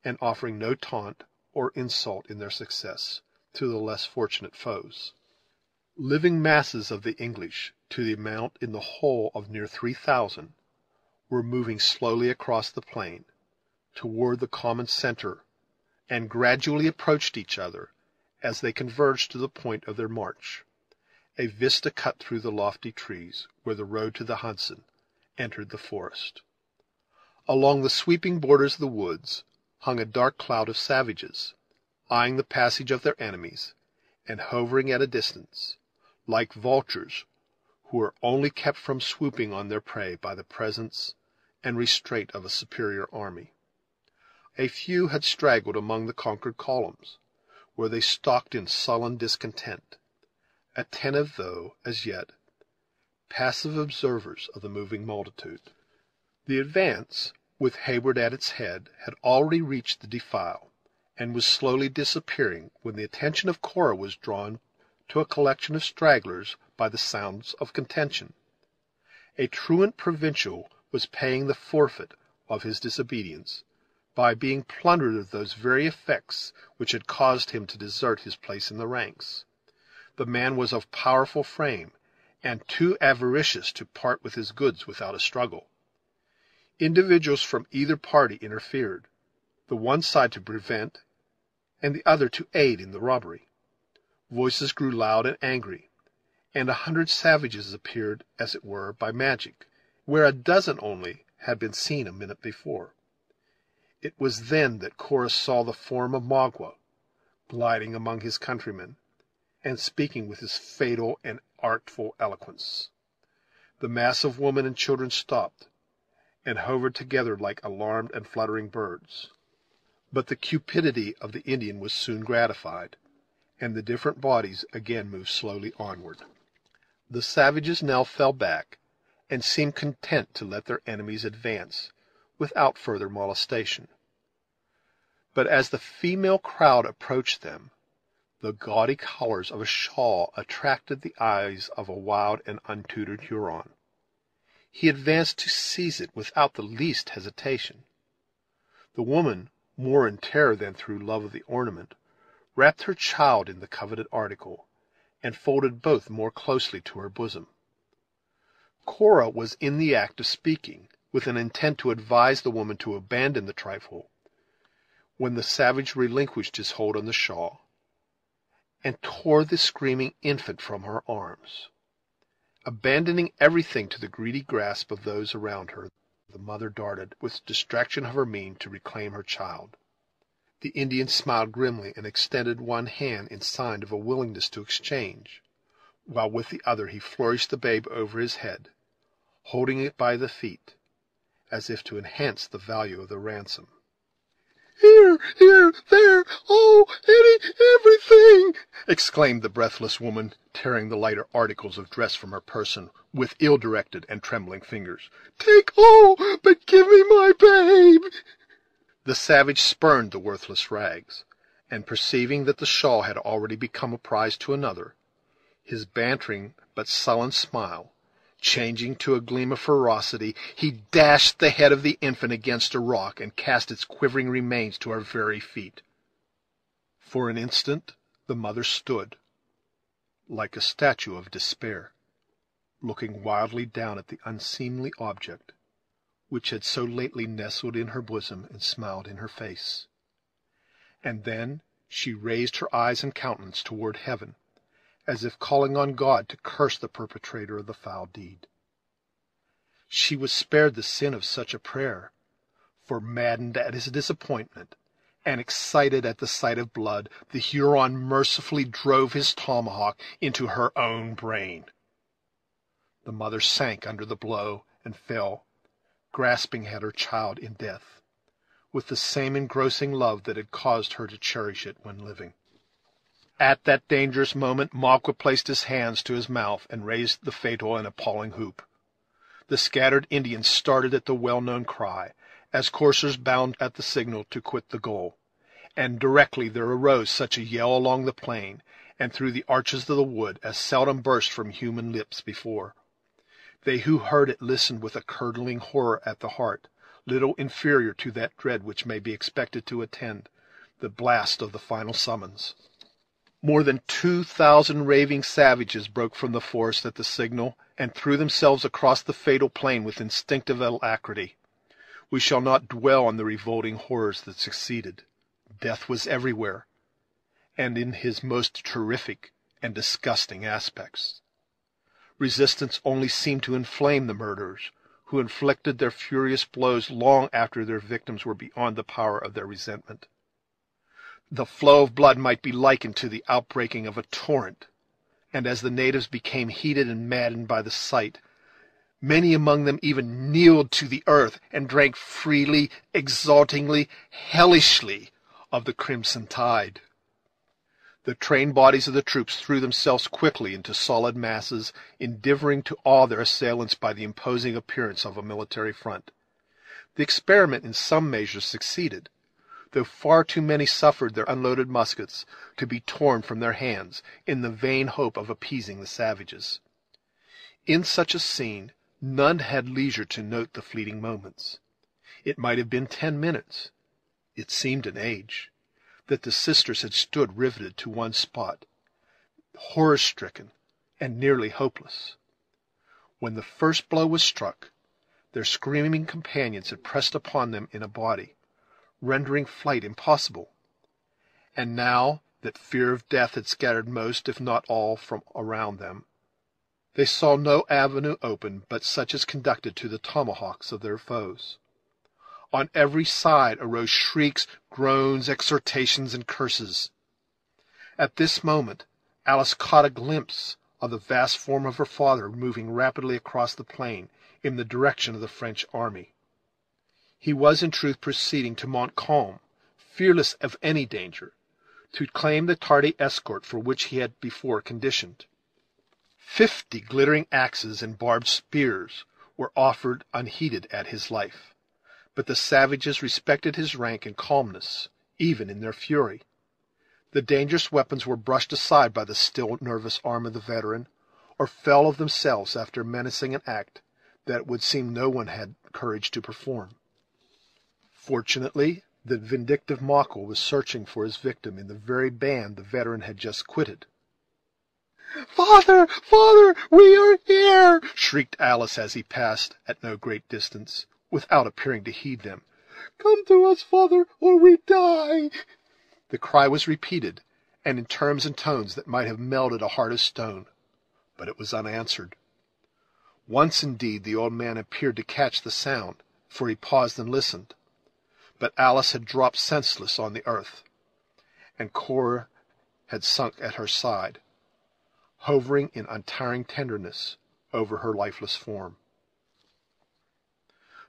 and offering no taunt or insult in their success to the less fortunate foes. Living masses of the English, to the amount in the whole of near 3,000, were moving slowly across the plain, toward the common centre, and gradually approached each other as they converged to the point of their march, a vista cut through the lofty trees, where the road to the Hudson entered the forest. Along the sweeping borders of the woods hung a dark cloud of savages, eyeing the passage of their enemies, and hovering at a distance, like vultures who are only kept from swooping on their prey by the presence and restraint of a superior army. A few had straggled among the conquered columns, where they stalked in sullen discontent, attentive though, as yet, passive observers of the moving multitude. The advance, with Heyward at its head, had already reached the defile, and was slowly disappearing when the attention of Cora was drawn to a collection of stragglers by the sounds of contention. A truant provincial was paying the forfeit of his disobedience by being plundered of those very effects which had caused him to desert his place in the ranks. The man was of powerful frame, and too avaricious to part with his goods without a struggle. Individuals from either party interfered, the one side to prevent, and the other to aid in the robbery. Voices grew loud and angry, and 100 savages appeared, as it were, by magic, where a dozen only had been seen a minute before. It was then that Cora saw the form of Magua, gliding among his countrymen, and speaking with his fatal and artful eloquence. The mass of women and children stopped, and hovered together like alarmed and fluttering birds. But the cupidity of the Indian was soon gratified, and the different bodies again moved slowly onward. The savages now fell back, and seemed content to let their enemies advance without further molestation. But as the female crowd approached them, the gaudy colors of a shawl attracted the eyes of a wild and untutored Huron. He advanced to seize it without the least hesitation. The woman, more in terror than through love of the ornament, wrapped her child in the coveted article, and folded both more closely to her bosom. Cora was in the act of speaking, with an intent to advise the woman to abandon the trifle, when the savage relinquished his hold on the shawl, and tore the screaming infant from her arms. Abandoning everything to the greedy grasp of those around her, the mother darted, with distraction of her mien, to reclaim her child. The Indian smiled grimly and extended one hand in sign of a willingness to exchange, while with the other he flourished the babe over his head, holding it by the feet, as if to enhance the value of the ransom. "Here, there, oh, everything!" exclaimed the breathless woman, tearing the lighter articles of dress from her person with ill-directed and trembling fingers. "Take all, but give me my babe!" The savage spurned the worthless rags, and perceiving that the shawl had already become a prize to another, his bantering but sullen smile changing to a gleam of ferocity, he dashed the head of the infant against a rock and cast its quivering remains to our very feet. For an instant the mother stood, like a statue of despair, looking wildly down at the unseemly object which had so lately nestled in her bosom and smiled in her face. And then she raised her eyes and countenance toward heaven, as if calling on God to curse the perpetrator of the foul deed. She was spared the sin of such a prayer, for, maddened at his disappointment, and excited at the sight of blood, the Huron mercifully drove his tomahawk into her own brain. The mother sank under the blow and fell, grasping at her child in death, with the same engrossing love that had caused her to cherish it when living. At that dangerous moment Magua placed his hands to his mouth and raised the fatal and appalling whoop. The scattered Indians started at the well-known cry, as coursers bound at the signal to quit the goal, and directly there arose such a yell along the plain and through the arches of the wood as seldom burst from human lips before. They who heard it listened with a curdling horror at the heart, little inferior to that dread which may be expected to attend the blast of the final summons. More than 2,000 raving savages broke from the forest at the signal, and threw themselves across the fatal plain with instinctive alacrity. We shall not dwell on the revolting horrors that succeeded. Death was everywhere, and in his most terrific and disgusting aspects. Resistance only seemed to inflame the murderers, who inflicted their furious blows long after their victims were beyond the power of their resentment. The flow of blood might be likened to the outbreaking of a torrent, and as the natives became heated and maddened by the sight, many among them even kneeled to the earth and drank freely, exultingly, hellishly of the crimson tide. The trained bodies of the troops threw themselves quickly into solid masses, endeavoring to awe their assailants by the imposing appearance of a military front. The experiment in some measure succeeded, though far too many suffered their unloaded muskets to be torn from their hands in the vain hope of appeasing the savages. In such a scene none had leisure to note the fleeting moments. It might have been 10 minutes. It seemed an age, that the sisters had stood riveted to one spot, horror-stricken and nearly hopeless. When the first blow was struck, their screaming companions had pressed upon them in a body, rendering flight impossible. And now that fear of death had scattered most, if not all, from around them, they saw no avenue open but such as conducted to the tomahawks of their foes. On every side arose shrieks, groans, exhortations, and curses. At this moment Alice caught a glimpse of the vast form of her father moving rapidly across the plain in the direction of the French army. He was in truth proceeding to Montcalm, fearless of any danger, to claim the tardy escort for which he had before conditioned. 50 glittering axes and barbed spears were offered unheeded at his life. But the savages respected his rank and calmness, even in their fury. The dangerous weapons were brushed aside by the still nervous arm of the veteran, or fell of themselves after menacing an act that it would seem no one had courage to perform. Fortunately, the vindictive Mockle was searching for his victim in the very band the veteran had just quitted. "Father, father, we are here!" shrieked Alice as he passed at no great distance, without appearing to heed them. "Come to us, father, or we die!" The cry was repeated, and in terms and tones that might have melted a heart of stone, but it was unanswered. Once, indeed, the old man appeared to catch the sound, for he paused and listened, but Alice had dropped senseless on the earth, and Cora had sunk at her side, hovering in untiring tenderness over her lifeless form.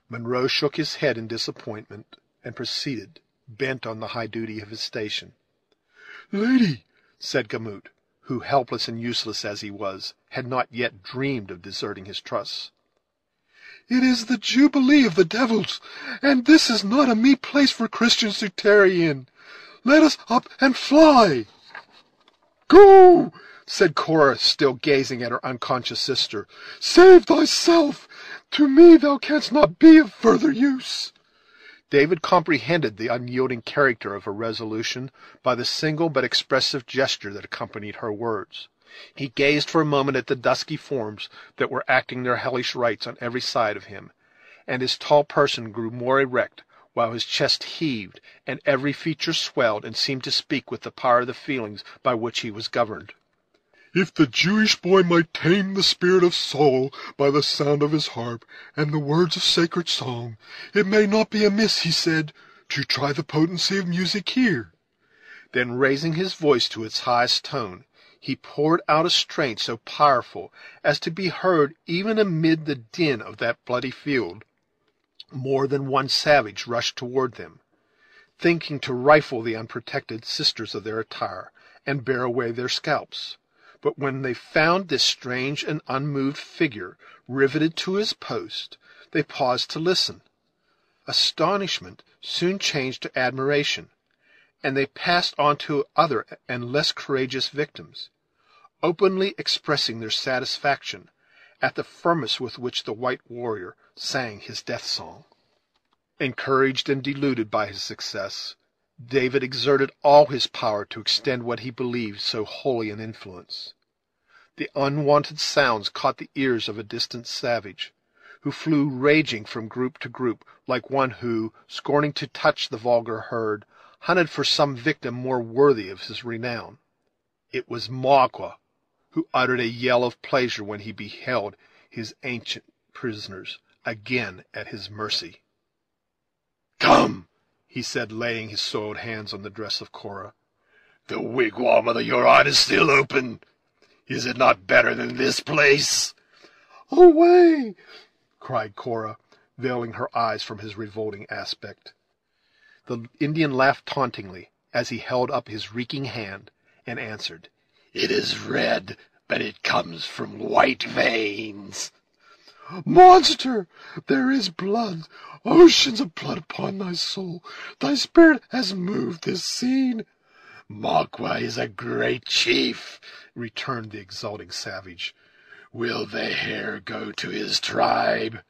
Munro shook his head in disappointment, and proceeded, bent on the high duty of his station. "Lady," said Gamut, who, helpless and useless as he was, had not yet dreamed of deserting his trust, "it is the Jubilee of the devils, and this is not a meet place for Christians to tarry in. Let us up and fly." "Go," said Cora, still gazing at her unconscious sister. "Save thyself. To me thou canst not be of further use." David comprehended the unyielding character of her resolution by the single but expressive gesture that accompanied her words. He gazed for a moment at the dusky forms that were acting their hellish rites on every side of him, and his tall person grew more erect, while his chest heaved, and every feature swelled and seemed to speak with the power of the feelings by which he was governed. "If the Jewish boy might tame the spirit of Saul by the sound of his harp and the words of sacred song, it may not be amiss," he said, "to try the potency of music here." Then, raising his voice to its highest tone, he poured out a strain so powerful as to be heard even amid the din of that bloody field. More than one savage rushed toward them, thinking to rifle the unprotected sisters of their attire, and bear away their scalps. But when they found this strange and unmoved figure riveted to his post, they paused to listen. Astonishment soon changed to admiration, and they passed on to other and less courageous victims, openly expressing their satisfaction at the firmness with which the white warrior sang his death song. Encouraged and deluded by his success, David exerted all his power to extend what he believed so holy an influence. The unwonted sounds caught the ears of a distant savage, who flew raging from group to group, like one who, scorning to touch the vulgar herd, hunted for some victim more worthy of his renown. It was Magua, who uttered a yell of pleasure when he beheld his ancient prisoners again at his mercy. "Come," he said, laying his soiled hands on the dress of Cora. "The wigwam of the Huron is still open. Is it not better than this place?" "Away!" cried Cora, veiling her eyes from his revolting aspect. The Indian laughed tauntingly as he held up his reeking hand, and answered, "It is red, but it comes from white veins." "Monster, there is blood, oceans of blood upon thy soul. Thy spirit has moved this scene." "Magua is a great chief," returned the exulting savage. "Will the hair go to his tribe?"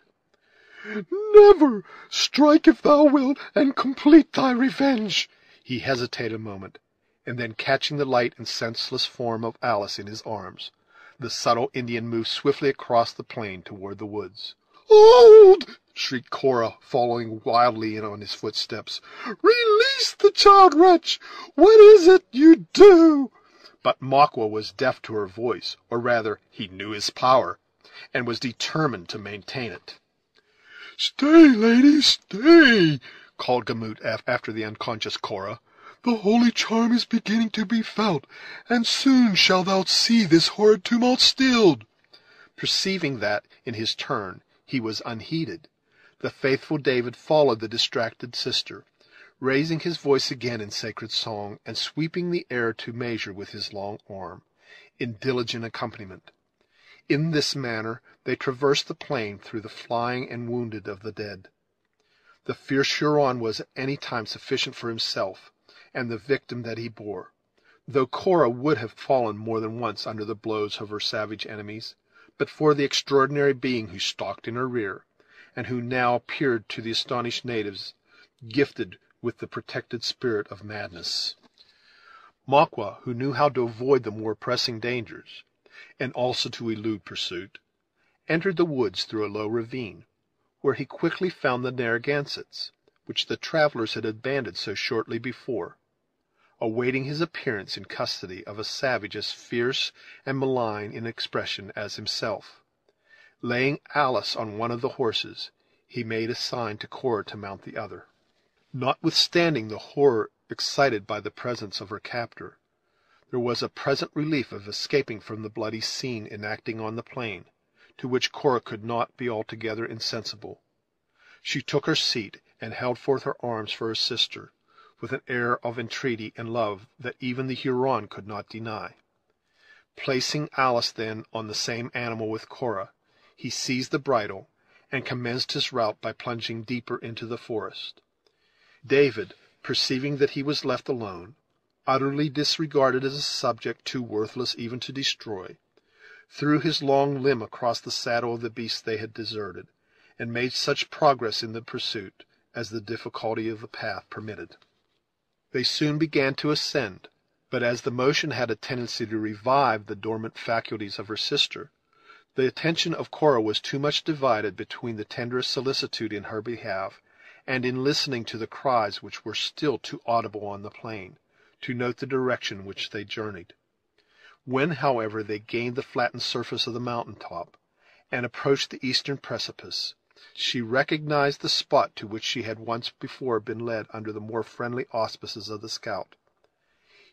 "Never. Strike if thou wilt, and complete thy revenge." He hesitated a moment, and then, catching the light and senseless form of Alice in his arms, the subtle Indian moved swiftly across the plain toward the woods. "Hold!" shrieked Cora, following wildly in on his footsteps. "Release the child, wretch! What is it you do?" But Magua was deaf to her voice, or rather, he knew his power, and was determined to maintain it. "Stay, lady, stay!" called Gamut after the unconscious Cora. "The holy charm is beginning to be felt, and soon shalt thou see this horrid tumult stilled." Perceiving that, in his turn, he was unheeded, the faithful David followed the distracted sister, raising his voice again in sacred song, and sweeping the air to measure with his long arm, in diligent accompaniment. In this manner they traversed the plain through the flying and wounded of the dead. The fierce Huron was at any time sufficient for himself and the victim that he bore, though Cora would have fallen more than once under the blows of her savage enemies, but for the extraordinary being who stalked in her rear, and who now appeared to the astonished natives gifted with the protected spirit of madness. Magua, who knew how to avoid the more pressing dangers, and also to elude pursuit, entered the woods through a low ravine, where he quickly found the Narragansetts, which the travelers had abandoned so shortly before, awaiting his appearance in custody of a savage as fierce and malign in expression as himself. Laying Alice on one of the horses, he made a sign to Cora to mount the other. Notwithstanding the horror excited by the presence of her captor, there was a present relief of escaping from the bloody scene enacting on the plain, to which Cora could not be altogether insensible. She took her seat, and held forth her arms for her sister, with an air of entreaty and love that even the Huron could not deny. Placing Alice then on the same animal with Cora, he seized the bridle, and commenced his route by plunging deeper into the forest. David, perceiving that he was left alone, utterly disregarded as a subject too worthless even to destroy, threw his long limb across the saddle of the beast they had deserted, and made such progress in the pursuit as the difficulty of the path permitted. They soon began to ascend, but as the motion had a tendency to revive the dormant faculties of her sister, the attention of Cora was too much divided between the tenderest solicitude in her behalf and in listening to the cries which were still too audible on the plain, to note the direction which they journeyed. When, however, they gained the flattened surface of the mountain top, and approached the eastern precipice, she recognized the spot to which she had once before been led under the more friendly auspices of the scout.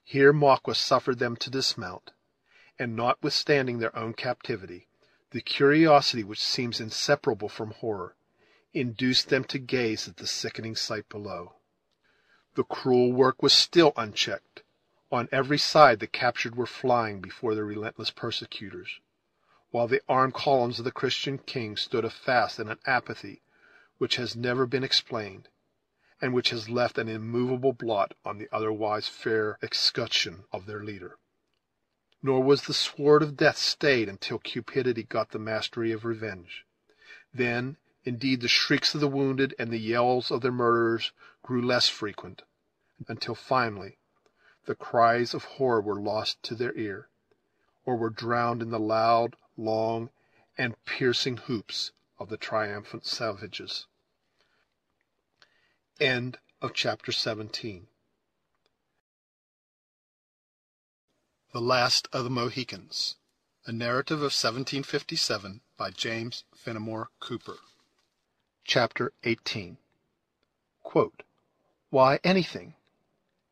Here Magua suffered them to dismount, and, notwithstanding their own captivity, the curiosity which seems inseparable from horror, induced them to gaze at the sickening sight below. The cruel work was still unchecked. On every side the captured were flying before their relentless persecutors, while the armed columns of the Christian king stood fast in an apathy which has never been explained, and which has left an immovable blot on the otherwise fair escutcheon of their leader. nor was the sword of death stayed until cupidity got the mastery of revenge. Then, indeed, the shrieks of the wounded and the yells of their murderers grew less frequent, until finally the cries of horror were lost to their ear, or were drowned in the loud, long, and piercing whoops of the triumphant savages. End of chapter 17. The Last of the Mohicans, a narrative of 1757 by James Fenimore Cooper. Chapter 18. Quote, "Why, anything,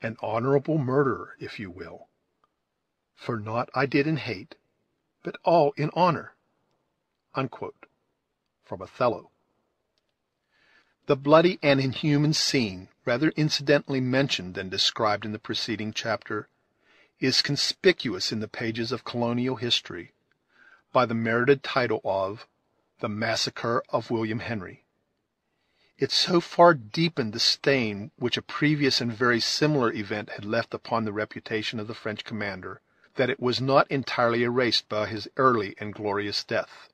an honorable murderer, if you will. For naught I did in hate, but all in honor." Unquote. From Othello. The bloody and inhuman scene, rather incidentally mentioned than described in the preceding chapter, is conspicuous in the pages of colonial history by the merited title of "The Massacre of William Henry." It so far deepened the stain which a previous and very similar event had left upon the reputation of the French commander, that it was not entirely erased by his early and glorious death.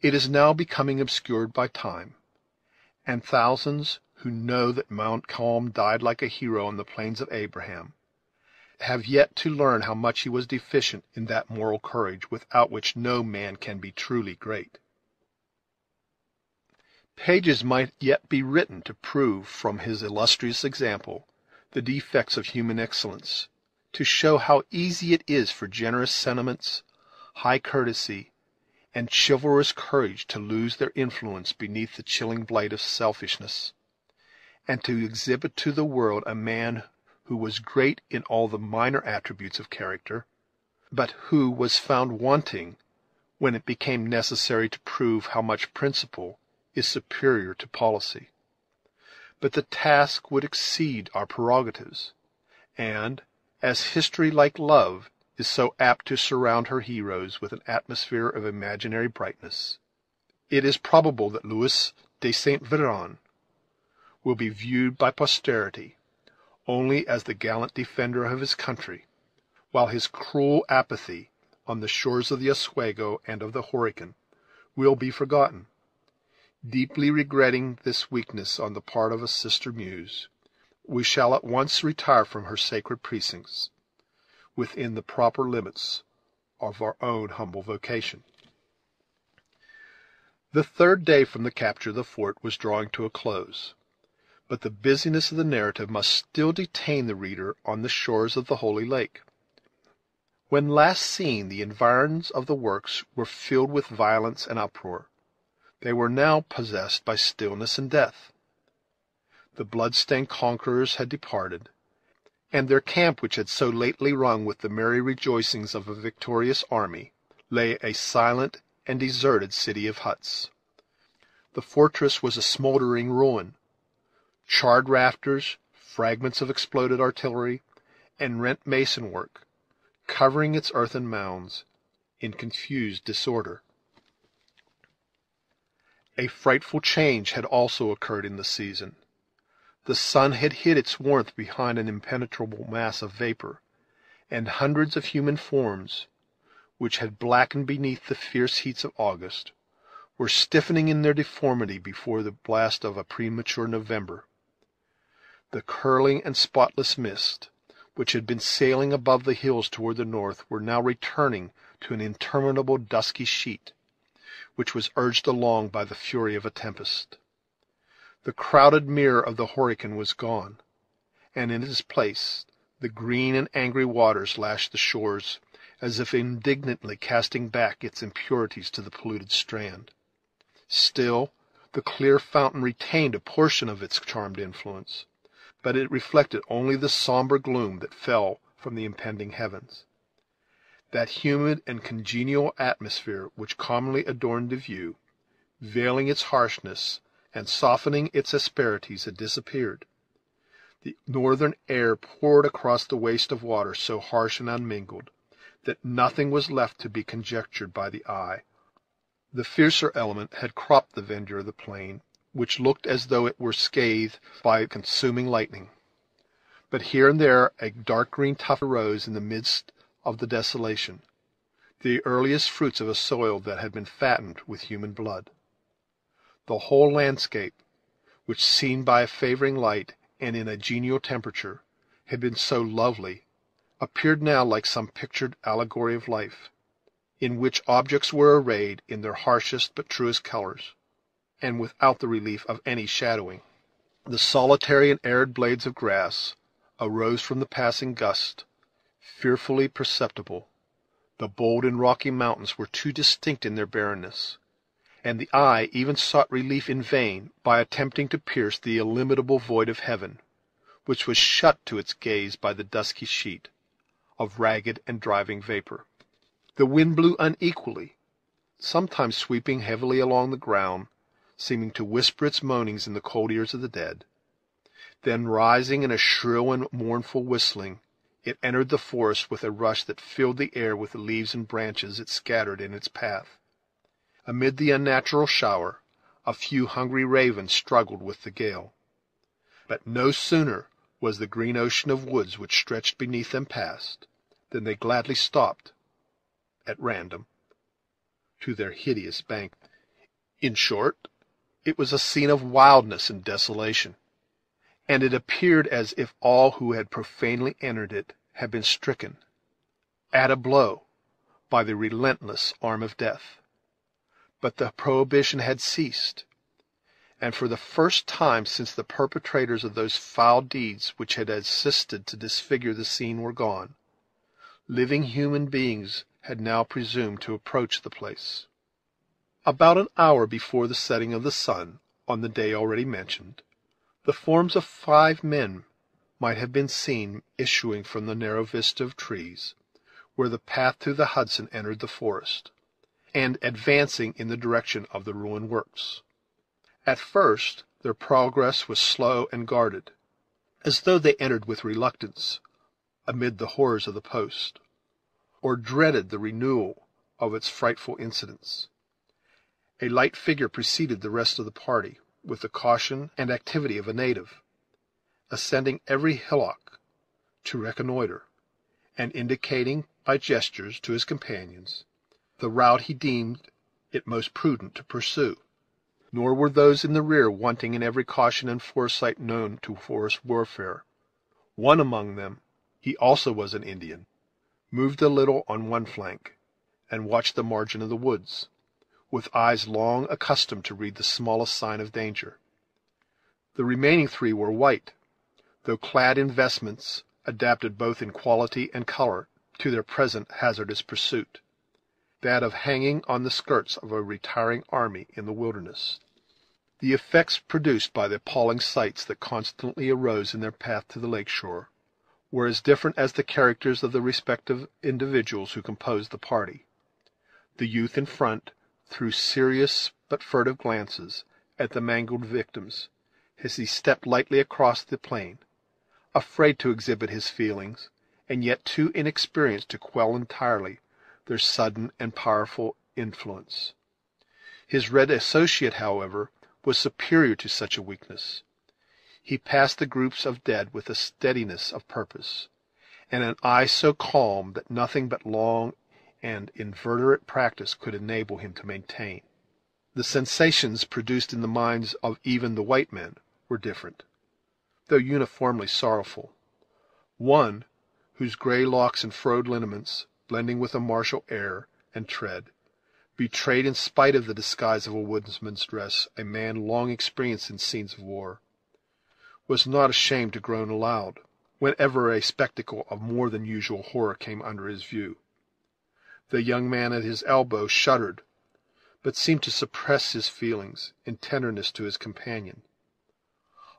It is now becoming obscured by time, and thousands who know that Montcalm died like a hero on the plains of Abraham have yet to learn how much he was deficient in that moral courage without which no man can be truly great. Pages might yet be written to prove from his illustrious example the defects of human excellence, to show how easy it is for generous sentiments, high courtesy, and chivalrous courage to lose their influence beneath the chilling blight of selfishness, and to exhibit to the world a man who was great in all the minor attributes of character, but who was found wanting when it became necessary to prove how much principle is superior to policy. But the task would exceed our prerogatives, and, as history, like love, is so apt to surround her heroes with an atmosphere of imaginary brightness, it is probable that Louis de Saint Véran will be viewed by posterity only as the gallant defender of his country, while his cruel apathy on the shores of the Oswego and of the Horican will be forgotten. Deeply regretting this weakness on the part of a sister muse, we shall at once retire from her sacred precincts, within the proper limits of our own humble vocation. The third day from the capture of the fort was drawing to a close, but the busyness of the narrative must still detain the reader on the shores of the Holy Lake. When last seen, the environs of the works were filled with violence and uproar. They were now possessed by stillness and death. The blood-stained conquerors had departed, and their camp, which had so lately rung with the merry rejoicings of a victorious army, lay a silent and deserted city of huts. The fortress was a smoldering ruin. Charred rafters, fragments of exploded artillery, and rent mason work, covering its earthen mounds in confused disorder. A frightful change had also occurred in the season. The sun had hid its warmth behind an impenetrable mass of vapor, and hundreds of human forms, which had blackened beneath the fierce heats of August, were stiffening in their deformity before the blast of a premature November. The curling and spotless mist, which had been sailing above the hills toward the north, were now returning to an interminable dusky sheet, which was urged along by the fury of a tempest. The crowded mirror of the Horican was gone, and in its place the green and angry waters lashed the shores, as if indignantly casting back its impurities to the polluted strand. Still, the clear fountain retained a portion of its charmed influence, but it reflected only the somber gloom that fell from the impending heavens. That humid and congenial atmosphere which commonly adorned the view, veiling its harshness and softening its asperities, had disappeared. The northern air poured across the waste of water so harsh and unmingled that nothing was left to be conjectured by the eye. The fiercer element had cropped the verdure of the plain, which looked as though it were scathed by consuming lightning. But here and there a dark green tuft arose in the midst of the desolation, the earliest fruits of a soil that had been fattened with human blood. The whole landscape, which seen by a favoring light and in a genial temperature had been so lovely, appeared now like some pictured allegory of life, in which objects were arrayed in their harshest but truest colors, and without the relief of any shadowing. The solitary and arid blades of grass arose from the passing gust, fearfully perceptible. The bold and rocky mountains were too distinct in their barrenness, and the eye even sought relief in vain by attempting to pierce the illimitable void of heaven, which was shut to its gaze by the dusky sheet of ragged and driving vapor. The wind blew unequally, sometimes sweeping heavily along the ground, seeming to whisper its moanings in the cold ears of the dead. Then, rising in a shrill and mournful whistling, it entered the forest with a rush that filled the air with the leaves and branches it scattered in its path. Amid the unnatural shower, a few hungry ravens struggled with the gale. But no sooner was the green ocean of woods which stretched beneath them past, than they gladly stopped, at random, to their hideous bank. In short, it was a scene of wildness and desolation, and it appeared as if all who had profanely entered it had been stricken, at a blow, by the relentless arm of death. But the prohibition had ceased, and for the first time since the perpetrators of those foul deeds which had assisted to disfigure the scene were gone, living human beings had now presumed to approach the place. About an hour before the setting of the sun, on the day already mentioned, the forms of 5 men might have been seen issuing from the narrow vista of trees, where the path through the Hudson entered the forest, and advancing in the direction of the ruined works. At first their progress was slow and guarded, as though they entered with reluctance amid the horrors of the post, or dreaded the renewal of its frightful incidents. A light figure preceded the rest of the party, with the caution and activity of a native, ascending every hillock to reconnoitre, and indicating by gestures to his companions the route he deemed it most prudent to pursue. Nor were those in the rear wanting in every caution and foresight known to forest warfare. One among them, he also was an Indian, moved a little on one flank, and watched the margin of the woods, with eyes long accustomed to read the smallest sign of danger. The remaining 3 were white, though clad in vestments adapted both in quality and color to their present hazardous pursuit, that of hanging on the skirts of a retiring army in the wilderness. The effects produced by the appalling sights that constantly arose in their path to the lake shore were as different as the characters of the respective individuals who composed the party. The youth in front threw serious but furtive glances at the mangled victims as he stepped lightly across the plain, afraid to exhibit his feelings, and yet too inexperienced to quell entirely their sudden and powerful influence. His red associate, however, was superior to such a weakness. He passed the groups of dead with a steadiness of purpose, and an eye so calm that nothing but long and inveterate practice could enable him to maintain. The sensations produced in the minds of even the white men were different, though uniformly sorrowful. One, whose gray locks and furrowed lineaments, blending with a martial air and tread, betrayed, in spite of the disguise of a woodsman's dress, a man long experienced in scenes of war, was not ashamed to groan aloud whenever a spectacle of more than usual horror came under his view. The young man at his elbow shuddered, but seemed to suppress his feelings in tenderness to his companion.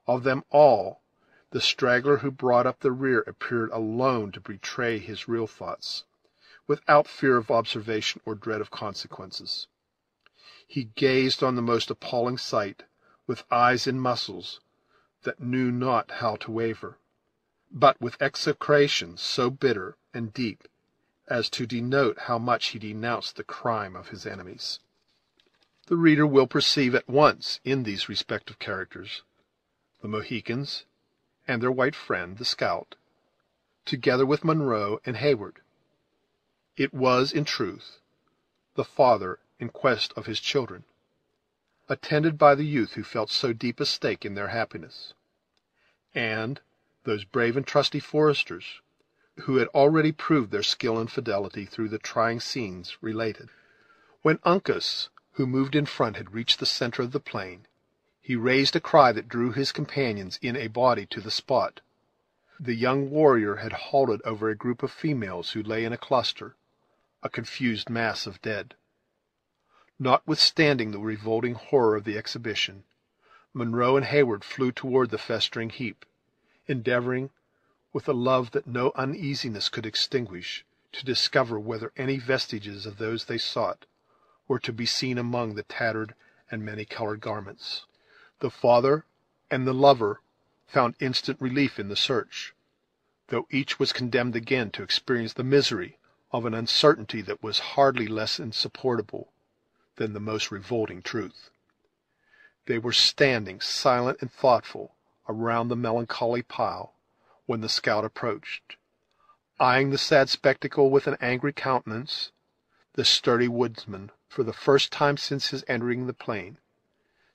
Of them all, the straggler who brought up the rear appeared alone to betray his real thoughts, without fear of observation or dread of consequences. He gazed on the most appalling sight with eyes and muscles that knew not how to waver, but with execration so bitter and deep as to denote how much he denounced the crime of his enemies. The reader will perceive at once in these respective characters the Mohicans and their white friend, the scout, together with Monroe and Heyward. It was, in truth, the father in quest of his children, attended by the youth who felt so deep a stake in their happiness, and those brave and trusty foresters who had already proved their skill and fidelity through the trying scenes related. When Uncas, who moved in front, had reached the center of the plain, he raised a cry that drew his companions in a body to the spot. The young warrior had halted over a group of females who lay in a cluster, a confused mass of dead. Notwithstanding the revolting horror of the exhibition, Munro and Heyward flew toward the festering heap, endeavoring, with a love that no uneasiness could extinguish, to discover whether any vestiges of those they sought were to be seen among the tattered and many-colored garments. The father and the lover found instant relief in the search, though each was condemned again to experience the misery of an uncertainty that was hardly less insupportable than the most revolting truth. They were standing, silent and thoughtful, around the melancholy pile, when the scout approached. Eyeing the sad spectacle with an angry countenance, the sturdy woodsman, for the first time since his entering the plain,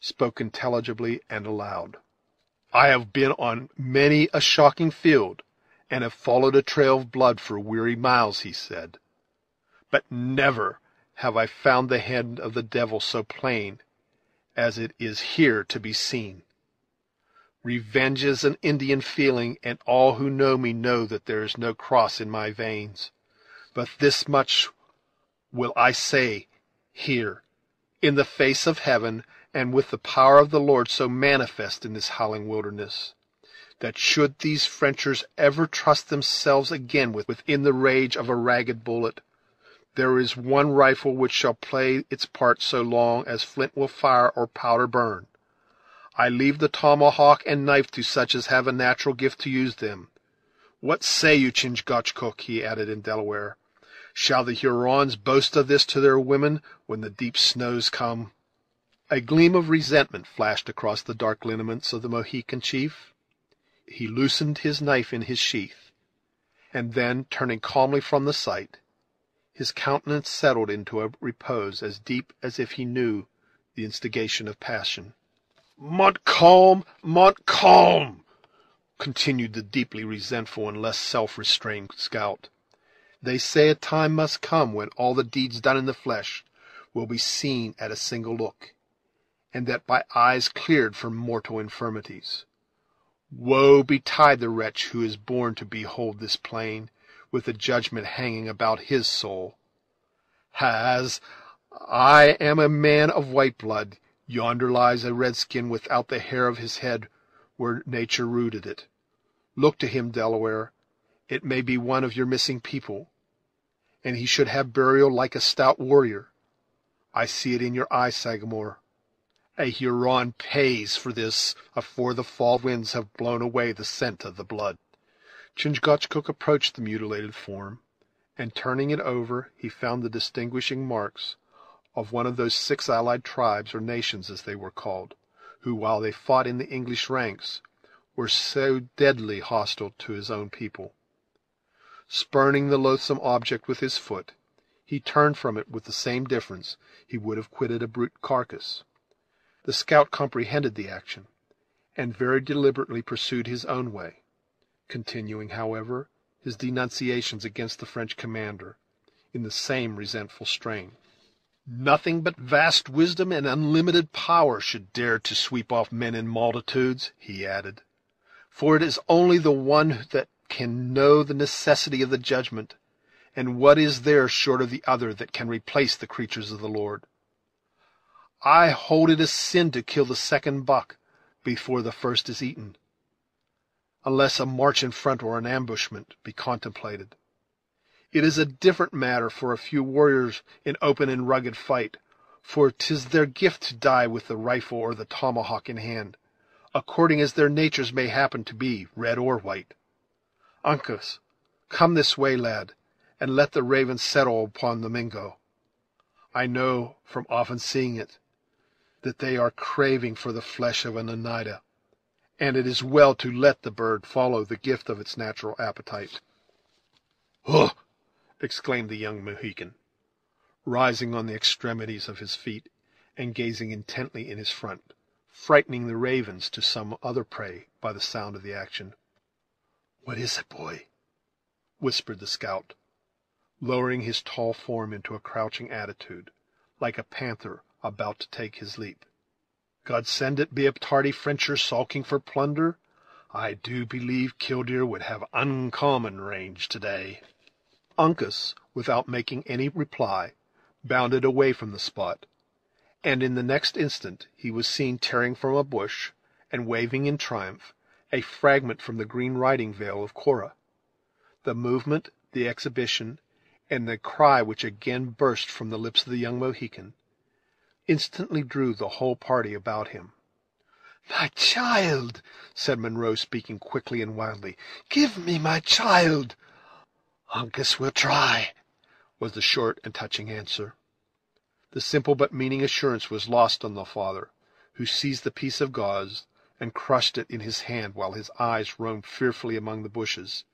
spoke intelligibly and aloud. "I have been on many a shocking field, and have followed a trail of blood for weary miles," he said, "but never have I found the hand of the devil so plain as it is here to be seen. Revenge is an Indian feeling, and all who know me know that there is no cross in my veins. But this much will I say here, in the face of heaven, and with the power of the Lord so manifest in this howling wilderness, that should these Frenchers ever trust themselves again within the rage of a ragged bullet, there is one rifle which shall play its part so long as flint will fire or powder burn. I leave the tomahawk and knife to such as have a natural gift to use them. What say you, Chingachgook?" he added in Delaware. "Shall the Hurons boast of this to their women when the deep snows come?" A gleam of resentment flashed across the dark lineaments of the Mohican chief. He loosened his knife in his sheath, and then, turning calmly from the sight, his countenance settled into a repose as deep as if he knew the instigation of passion. "Montcalm, Montcalm!" continued the deeply resentful and less self-restrained scout. "They say a time must come when all the deeds done in the flesh will be seen at a single look, and that by eyes cleared from mortal infirmities. Woe betide the wretch who is born to behold this plain, with the judgment hanging about his soul. As I am a man of white blood, yonder lies a redskin without the hair of his head where nature rooted it. Look to him, Delaware. It may be one of your missing people, and he should have burial like a stout warrior. I see it in your eye, Sagamore. A Huron pays for this afore the fall winds have blown away the scent of the blood." Chingachgook approached the mutilated form, and turning it over, he found the distinguishing marks of one of those 6 allied tribes, or nations as they were called, who, while they fought in the English ranks, were so deadly hostile to his own people. Spurning the loathsome object with his foot, he turned from it with the same indifference he would have quitted a brute carcass. The scout comprehended the action, and very deliberately pursued his own way, continuing, however, his denunciations against the French commander in the same resentful strain. "Nothing but vast wisdom and unlimited power should dare to sweep off men in multitudes," he added, "for it is only the one that can know the necessity of the judgment, and what is there short of the other that can replace the creatures of the Lord? I hold it a sin to kill the second buck before the first is eaten, unless a march in front or an ambushment be contemplated. It is a different matter for a few warriors in open and rugged fight, for 'tis their gift to die with the rifle or the tomahawk in hand, according as their natures may happen to be, red or white. Uncas, come this way, lad, and let the raven settle upon the Mingo. I know, from often seeing it, that they are craving for the flesh of an Oneida, and it is well to let the bird follow the gift of its natural appetite." "Huh! exclaimed the young Mohican, rising on the extremities of his feet and gazing intently in his front, frightening the ravens to some other prey by the sound of the action. "What is it, boy?" whispered the scout, lowering his tall form into a crouching attitude, like a panther about to take his leap. "God send it be a tardy Frencher sulking for plunder. I do believe Killdeer would have uncommon range to-day." Uncas, without making any reply, bounded away from the spot, and in the next instant he was seen tearing from a bush, and waving in triumph, a fragment from the green riding veil of Cora. The movement, the exhibition, and the cry which again burst from the lips of the young Mohican, instantly drew the whole party about him. "My child," said Munro, speaking quickly and wildly, "give me my child." "Uncas will try," was the short and touching answer. The simple but meaning assurance was lost on the father, who seized the piece of gauze and crushed it in his hand, while his eyes roamed fearfully among the bushes,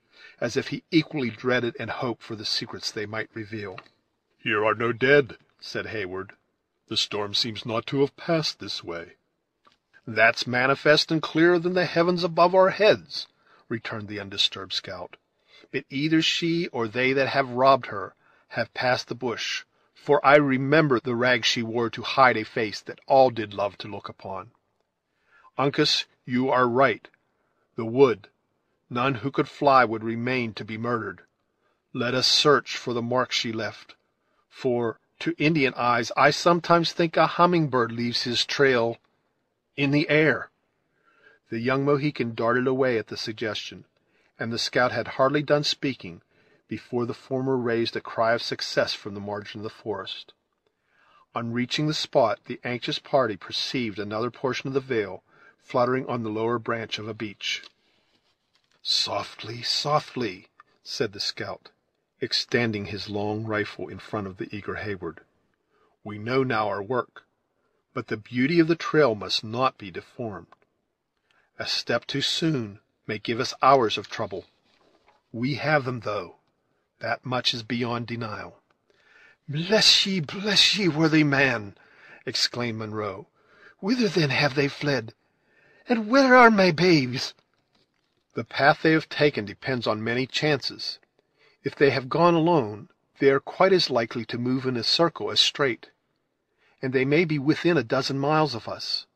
as if he equally dreaded and hoped for the secrets they might reveal. "Here are no dead," said Heyward. "The storm seems not to have passed this way." "That's manifest and clearer than the heavens above our heads," returned the undisturbed scout. "But either she or they that have robbed her have passed the bush, for I remember the rags she wore to hide a face that all did love to look upon. Uncas, you are right. The wood, none who could fly would remain to be murdered. Let us search for the marks she left, for to Indian eyes I sometimes think a humming-bird leaves his trail in the air." The young Mohican darted away at the suggestion, and the scout had hardly done speaking before the former raised a cry of success from the margin of the forest. On reaching the spot, the anxious party perceived another portion of the veil fluttering on the lower branch of a beech. "Softly, softly," said the scout, extending his long rifle in front of the eager Heyward. "We know now our work, but the beauty of the trail must not be deformed. A step too soon may give us hours of trouble. We have them, though. That much is beyond denial." Bless ye, worthy man," exclaimed Munro. "Whither then have they fled? And where are my babes?" "The path they have taken depends on many chances. If they have gone alone, they are quite as likely to move in a circle as straight, and they may be within a dozen miles of us.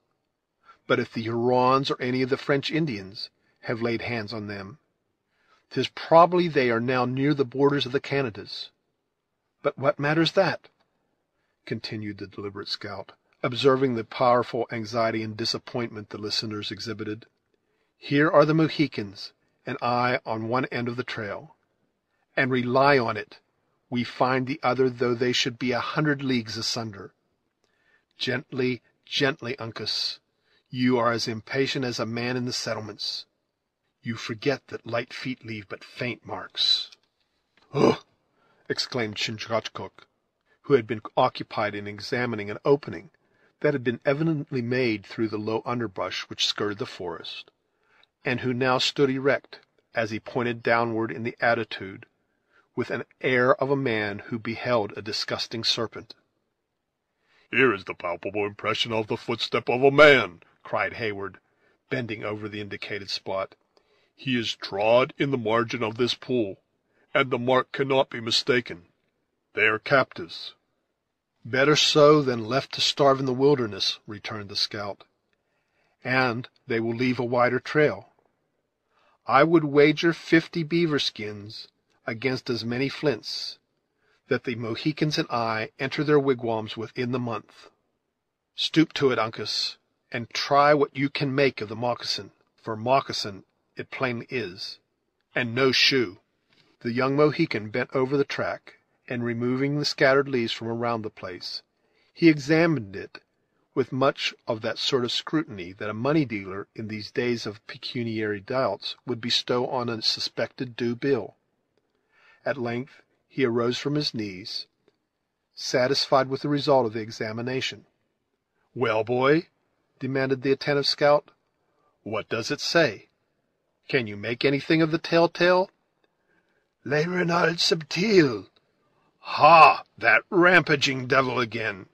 But if the Hurons or any of the French Indians have laid hands on them, 'tis probably they are now near the borders of the Canadas. But what matters that?" continued the deliberate scout, observing the powerful anxiety and disappointment the listeners exhibited. "Here are the Mohicans and I on one end of the trail, and rely on it, we find the other, though they should be 100 leagues asunder. Gently, gently, Uncas. You are as impatient as a man in the settlements. You forget that light feet leave but faint marks." "Ugh!" exclaimed Chingachgook, who had been occupied in examining an opening that had been evidently made through the low underbrush which skirted the forest, and who now stood erect, as he pointed downward in the attitude, with an air of a man who beheld a disgusting serpent. "Here is the palpable impression of the footstep of a man," cried Heyward, bending over the indicated spot. "He is trod in the margin of this pool, and the mark cannot be mistaken. They are captives." "Better so than left to starve in the wilderness," returned the scout. "And they will leave a wider trail. I would wager 50 beaver skins against as many flints that the Mohicans and I enter their wigwams within the month. Stoop to it, Uncas, and try what you can make of the moccasin, for moccasin it plainly is, and no shoe." The young Mohican bent over the track, and removing the scattered leaves from around the place, he examined it with much of that sort of scrutiny that a money dealer in these days of pecuniary doubts would bestow on a suspected due bill. At length he arose from his knees, satisfied with the result of the examination. "Well, boy," demanded the attentive scout, "what does it say? Can you make anything of the telltale?" "Le renard subtil," Ha! That rampaging devil again!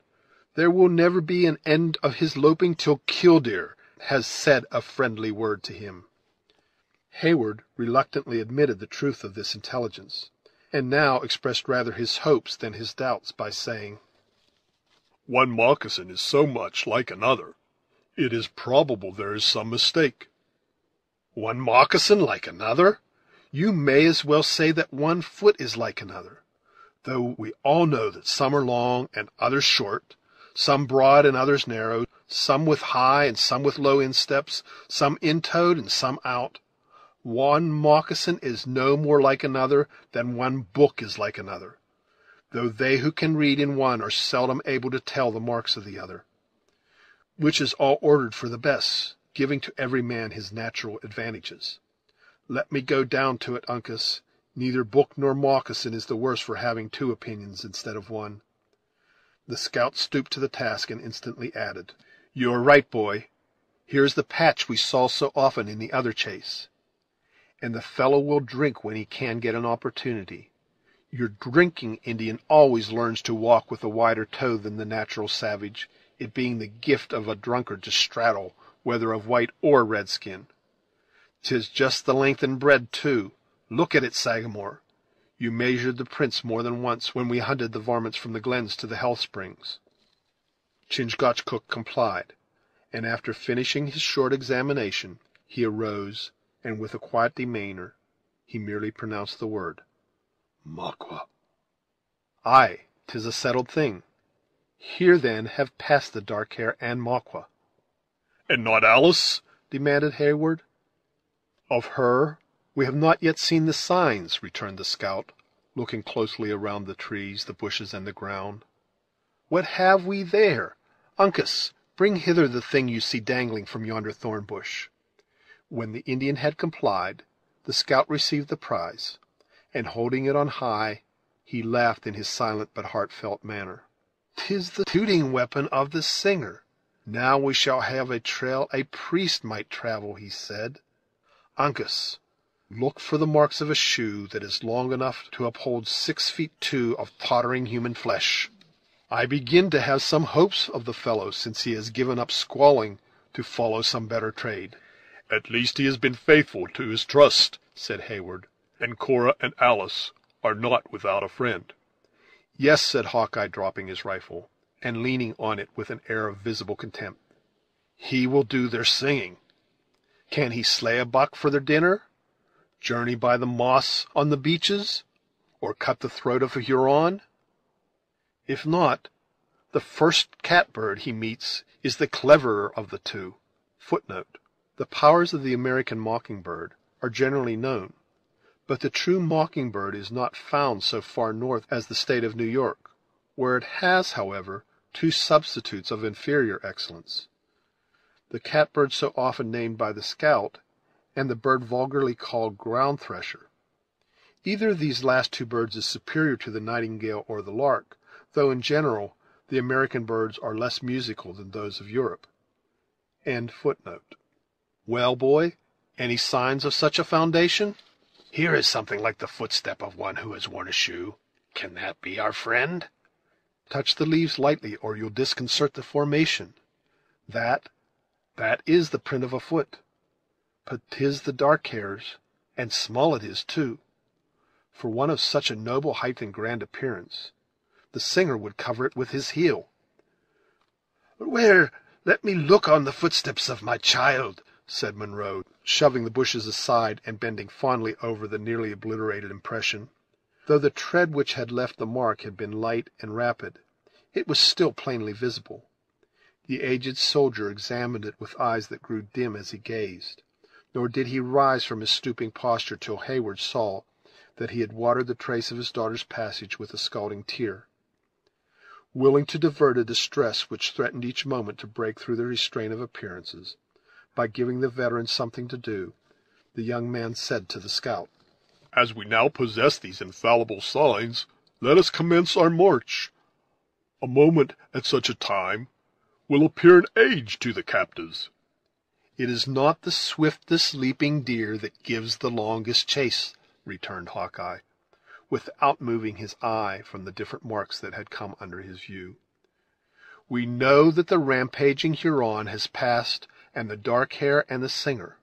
There will never be an end of his loping till Killdeer has said a friendly word to him." Heyward reluctantly admitted the truth of this intelligence, and now expressed rather his hopes than his doubts by saying, "One moccasin is so much like another, it is probable there is some mistake." "One moccasin like another! You may as well say that one foot is like another, though we all know that some are long and others short, some broad and others narrow, some with high and some with low insteps, some in-toed and some out. One moccasin is no more like another than one book is like another, though they who can read in one are seldom able to tell the marks of the other, which is all ordered for the best, giving to every man his natural advantages. Let me go down to it, Uncas. Neither book nor moccasin is the worse for having two opinions instead of one." The scout stooped to the task and instantly added, "You are right, boy. Here's the patch we saw so often in the other chase, and the fellow will drink when he can get an opportunity. Your drinking Indian always learns to walk with a wider toe than the natural savage, it being the gift of a drunkard to straddle, whether of white or red skin. 'Tis just the length and breadth, too. Look at it, Sagamore. You measured the prints more than once when we hunted the varmints from the glens to the health springs." Chingachgook complied, and after finishing his short examination, he arose, and with a quiet demeanor, he merely pronounced the word, "Maqua." "Aye, 'tis a settled thing. Here, then, have passed the dark hair and Maqua." "And not Alice?" demanded Heyward. "Of her we have not yet seen the signs," returned the scout, looking closely around the trees, the bushes, and the ground. "What have we there? Uncas, bring hither the thing you see dangling from yonder thorn bush." When the Indian had complied, the scout received the prize, and holding it on high, he laughed in his silent but heartfelt manner. "'Tis the shooting weapon of the singer. Now we shall have a trail a priest might travel," he said. "Uncas, look for the marks of a shoe that is long enough to uphold 6 feet 2 of tottering human flesh. I begin to have some hopes of the fellow, since he has given up squalling to follow some better trade." "At least he has been faithful to his trust," said Heyward, "and Cora and Alice are not without a friend." "Yes," said Hawkeye, dropping his rifle, and leaning on it with an air of visible contempt. "He will do their singing. Can he slay a buck for their dinner, journey by the moss on the beaches, or cut the throat of a Huron? If not, the first catbird he meets is the cleverer of the two." Footnote: the powers of the American mockingbird are generally known, but the true mockingbird is not found so far north as the State of New York, where it has, however, two substitutes of inferior excellence: the catbird so often named by the scout, and the bird vulgarly called ground thresher. Either of these last two birds is superior to the nightingale or the lark, though in general the American birds are less musical than those of Europe. End footnote. Well, boy, any signs of such a foundation? Here is something like the footstep of one who has worn a shoe. Can that be our friend? Touch the leaves lightly, or you'll disconcert the formation. That is the print of a foot. But 'tis the dark hairs, and small it is, too. For one of such a noble height and grand appearance, the singer would cover it with his heel. "Where? Let me look on the footsteps of my child," said Munro, shoving the bushes aside and bending fondly over the nearly obliterated impression. Though the tread which had left the mark had been light and rapid, it was still plainly visible. The aged soldier examined it with eyes that grew dim as he gazed, nor did he rise from his stooping posture till Heyward saw that he had watered the trace of his daughter's passage with a scalding tear. Willing to divert a distress which threatened each moment to break through the restraint of appearances, by giving the veteran something to do, the young man said to the scout, "As we now possess these infallible signs, let us commence our march. A moment at such a time will appear an age to the captives." "It is not the swiftest leaping deer that gives the longest chase," returned Hawkeye. without moving his eye from the different marks that had come under his view. "We know that the rampaging Huron has passed, and the dark hair and the singer.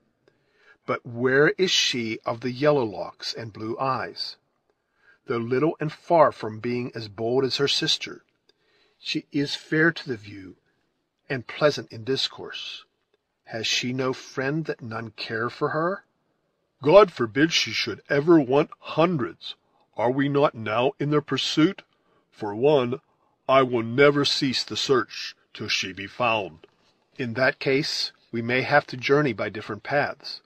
But where is she of the yellow locks and blue eyes? Though little and far from being as bold as her sister, she is fair to the view, and pleasant in discourse. Has she no friend that none care for her?" God forbid she should ever want hundreds. Are we not now in their pursuit? For one, I will never cease the search till she be found. "In that case, we may have to journey by different paths,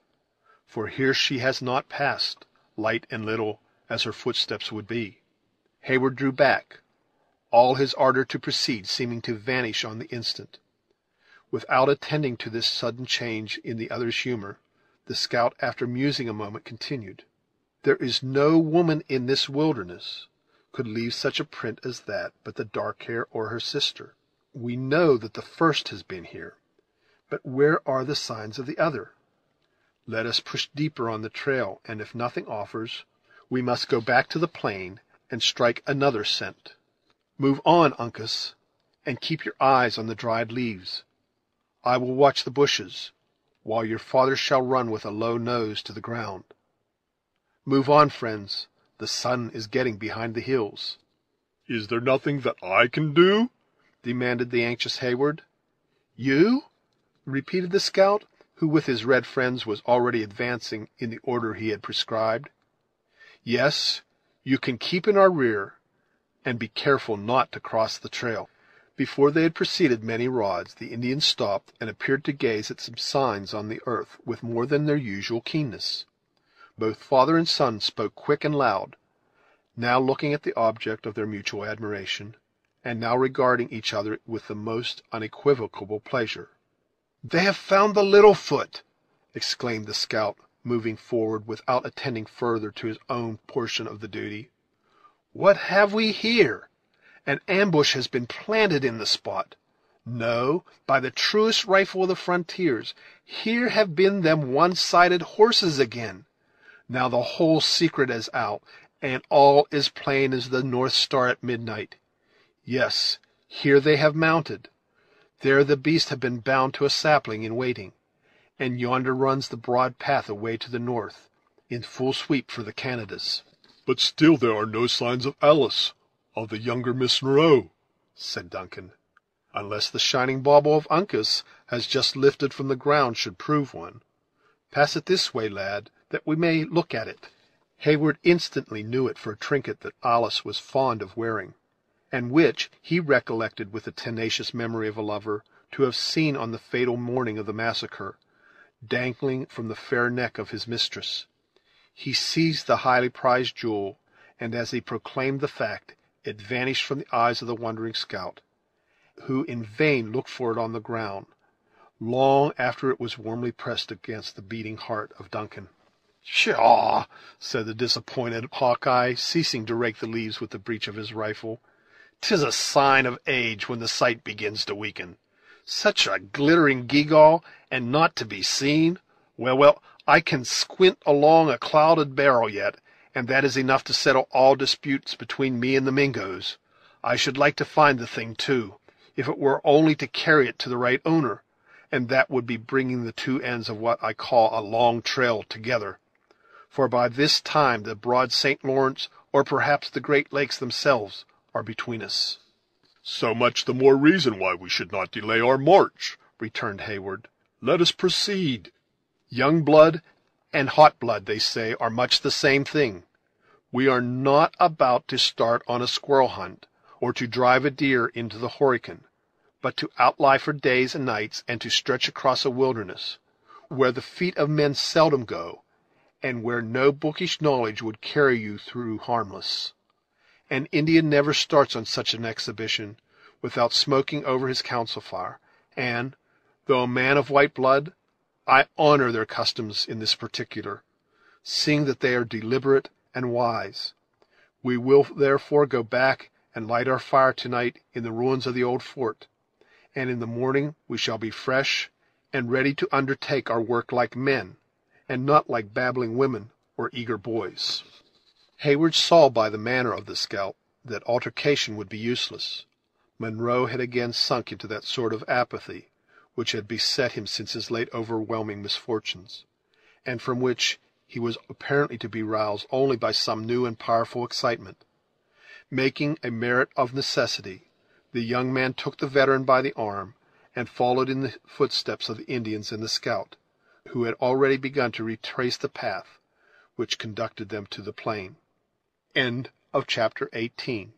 for here she has not passed, light and little as her footsteps would be." Heyward drew back, all his ardor to proceed seeming to vanish on the instant. Without attending to this sudden change in the other's humor, the scout, after musing a moment, continued, "There is no woman in this wilderness could leave such a print as that but the dark hair or her sister. We know that the first has been here, but where are the signs of the other? Let us push deeper on the trail, and if nothing offers, we must go back to the plain and strike another scent. Move on, Uncas, and keep your eyes on the dried leaves. I will watch the bushes, while your father shall run with a low nose to the ground. Move on, friends, the sun is getting behind the hills." Is there nothing that I can do? demanded the anxious Heyward. "You?" repeated the scout, who with his red friends was already advancing in the order he had prescribed. "Yes, you can keep in our rear, and be careful not to cross the trail." Before they had proceeded many rods, the Indians stopped and appeared to gaze at some signs on the earth with more than their usual keenness. Both father and son spoke quick and loud, now looking at the object of their mutual admiration, and now regarding each other with the most unequivocal pleasure. "They have found the Littlefoot!" exclaimed the scout, moving forward without attending further to his own portion of the duty. "What have we here? An ambush has been planted in the spot. No, by the truest rifle of the frontiers, here have been them one-sided horses again. Now the whole secret is out, and all is plain as the North Star at midnight. Yes, here they have mounted. There the beasts have been bound to a sapling in waiting, and yonder runs the broad path away to the north, in full sweep for the Canadas." But still there are no signs of Alice, of the younger Miss Monroe, said Duncan, "unless the shining bauble of Uncas has just lifted from the ground should prove one. Pass it this way, lad, that we may look at it." Heyward instantly knew it for a trinket that Alice was fond of wearing, and which he recollected with the tenacious memory of a lover to have seen on the fatal morning of the massacre, dangling from the fair neck of his mistress. He seized the highly prized jewel, and as he proclaimed the fact, it vanished from the eyes of the wondering scout, who in vain looked for it on the ground, long after it was warmly pressed against the beating heart of Duncan. "Pshaw!" said the disappointed Hawkeye, ceasing to rake the leaves with the breech of his rifle. "'Tis a sign of age when the sight begins to weaken. Such a glittering gewgaw, and not to be seen! Well, I can squint along a clouded barrel yet, and that is enough to settle all disputes between me and the Mingoes. I should like to find the thing, too, if it were only to carry it to the right owner, and that would be bringing the two ends of what I call a long trail together. For by this time the broad St. Lawrence, or perhaps the Great Lakes themselves, are between us." "So much the more reason why we should not delay our march," returned Heyward. "Let us proceed." "Young blood and hot blood, they say, are much the same thing. We are not about to start on a squirrel hunt, or to drive a deer into the Horican, but to outlie for days and nights, and to stretch across a wilderness, where the feet of men seldom go, and where no bookish knowledge would carry you through harmless. An Indian never starts on such an expedition without smoking over his council fire, and, though a man of white blood, I honor their customs in this particular, seeing that they are deliberate and wise. We will therefore go back and light our fire tonight in the ruins of the old fort, and in the morning we shall be fresh and ready to undertake our work like men, and not like babbling women or eager boys." Heyward saw by the manner of the scout that altercation would be useless. Munro had again sunk into that sort of apathy which had beset him since his late overwhelming misfortunes, and from which he was apparently to be roused only by some new and powerful excitement. Making a merit of necessity, the young man took the veteran by the arm, and followed in the footsteps of the Indians and the scout, who had already begun to retrace the path which conducted them to the plain. Chapter 18.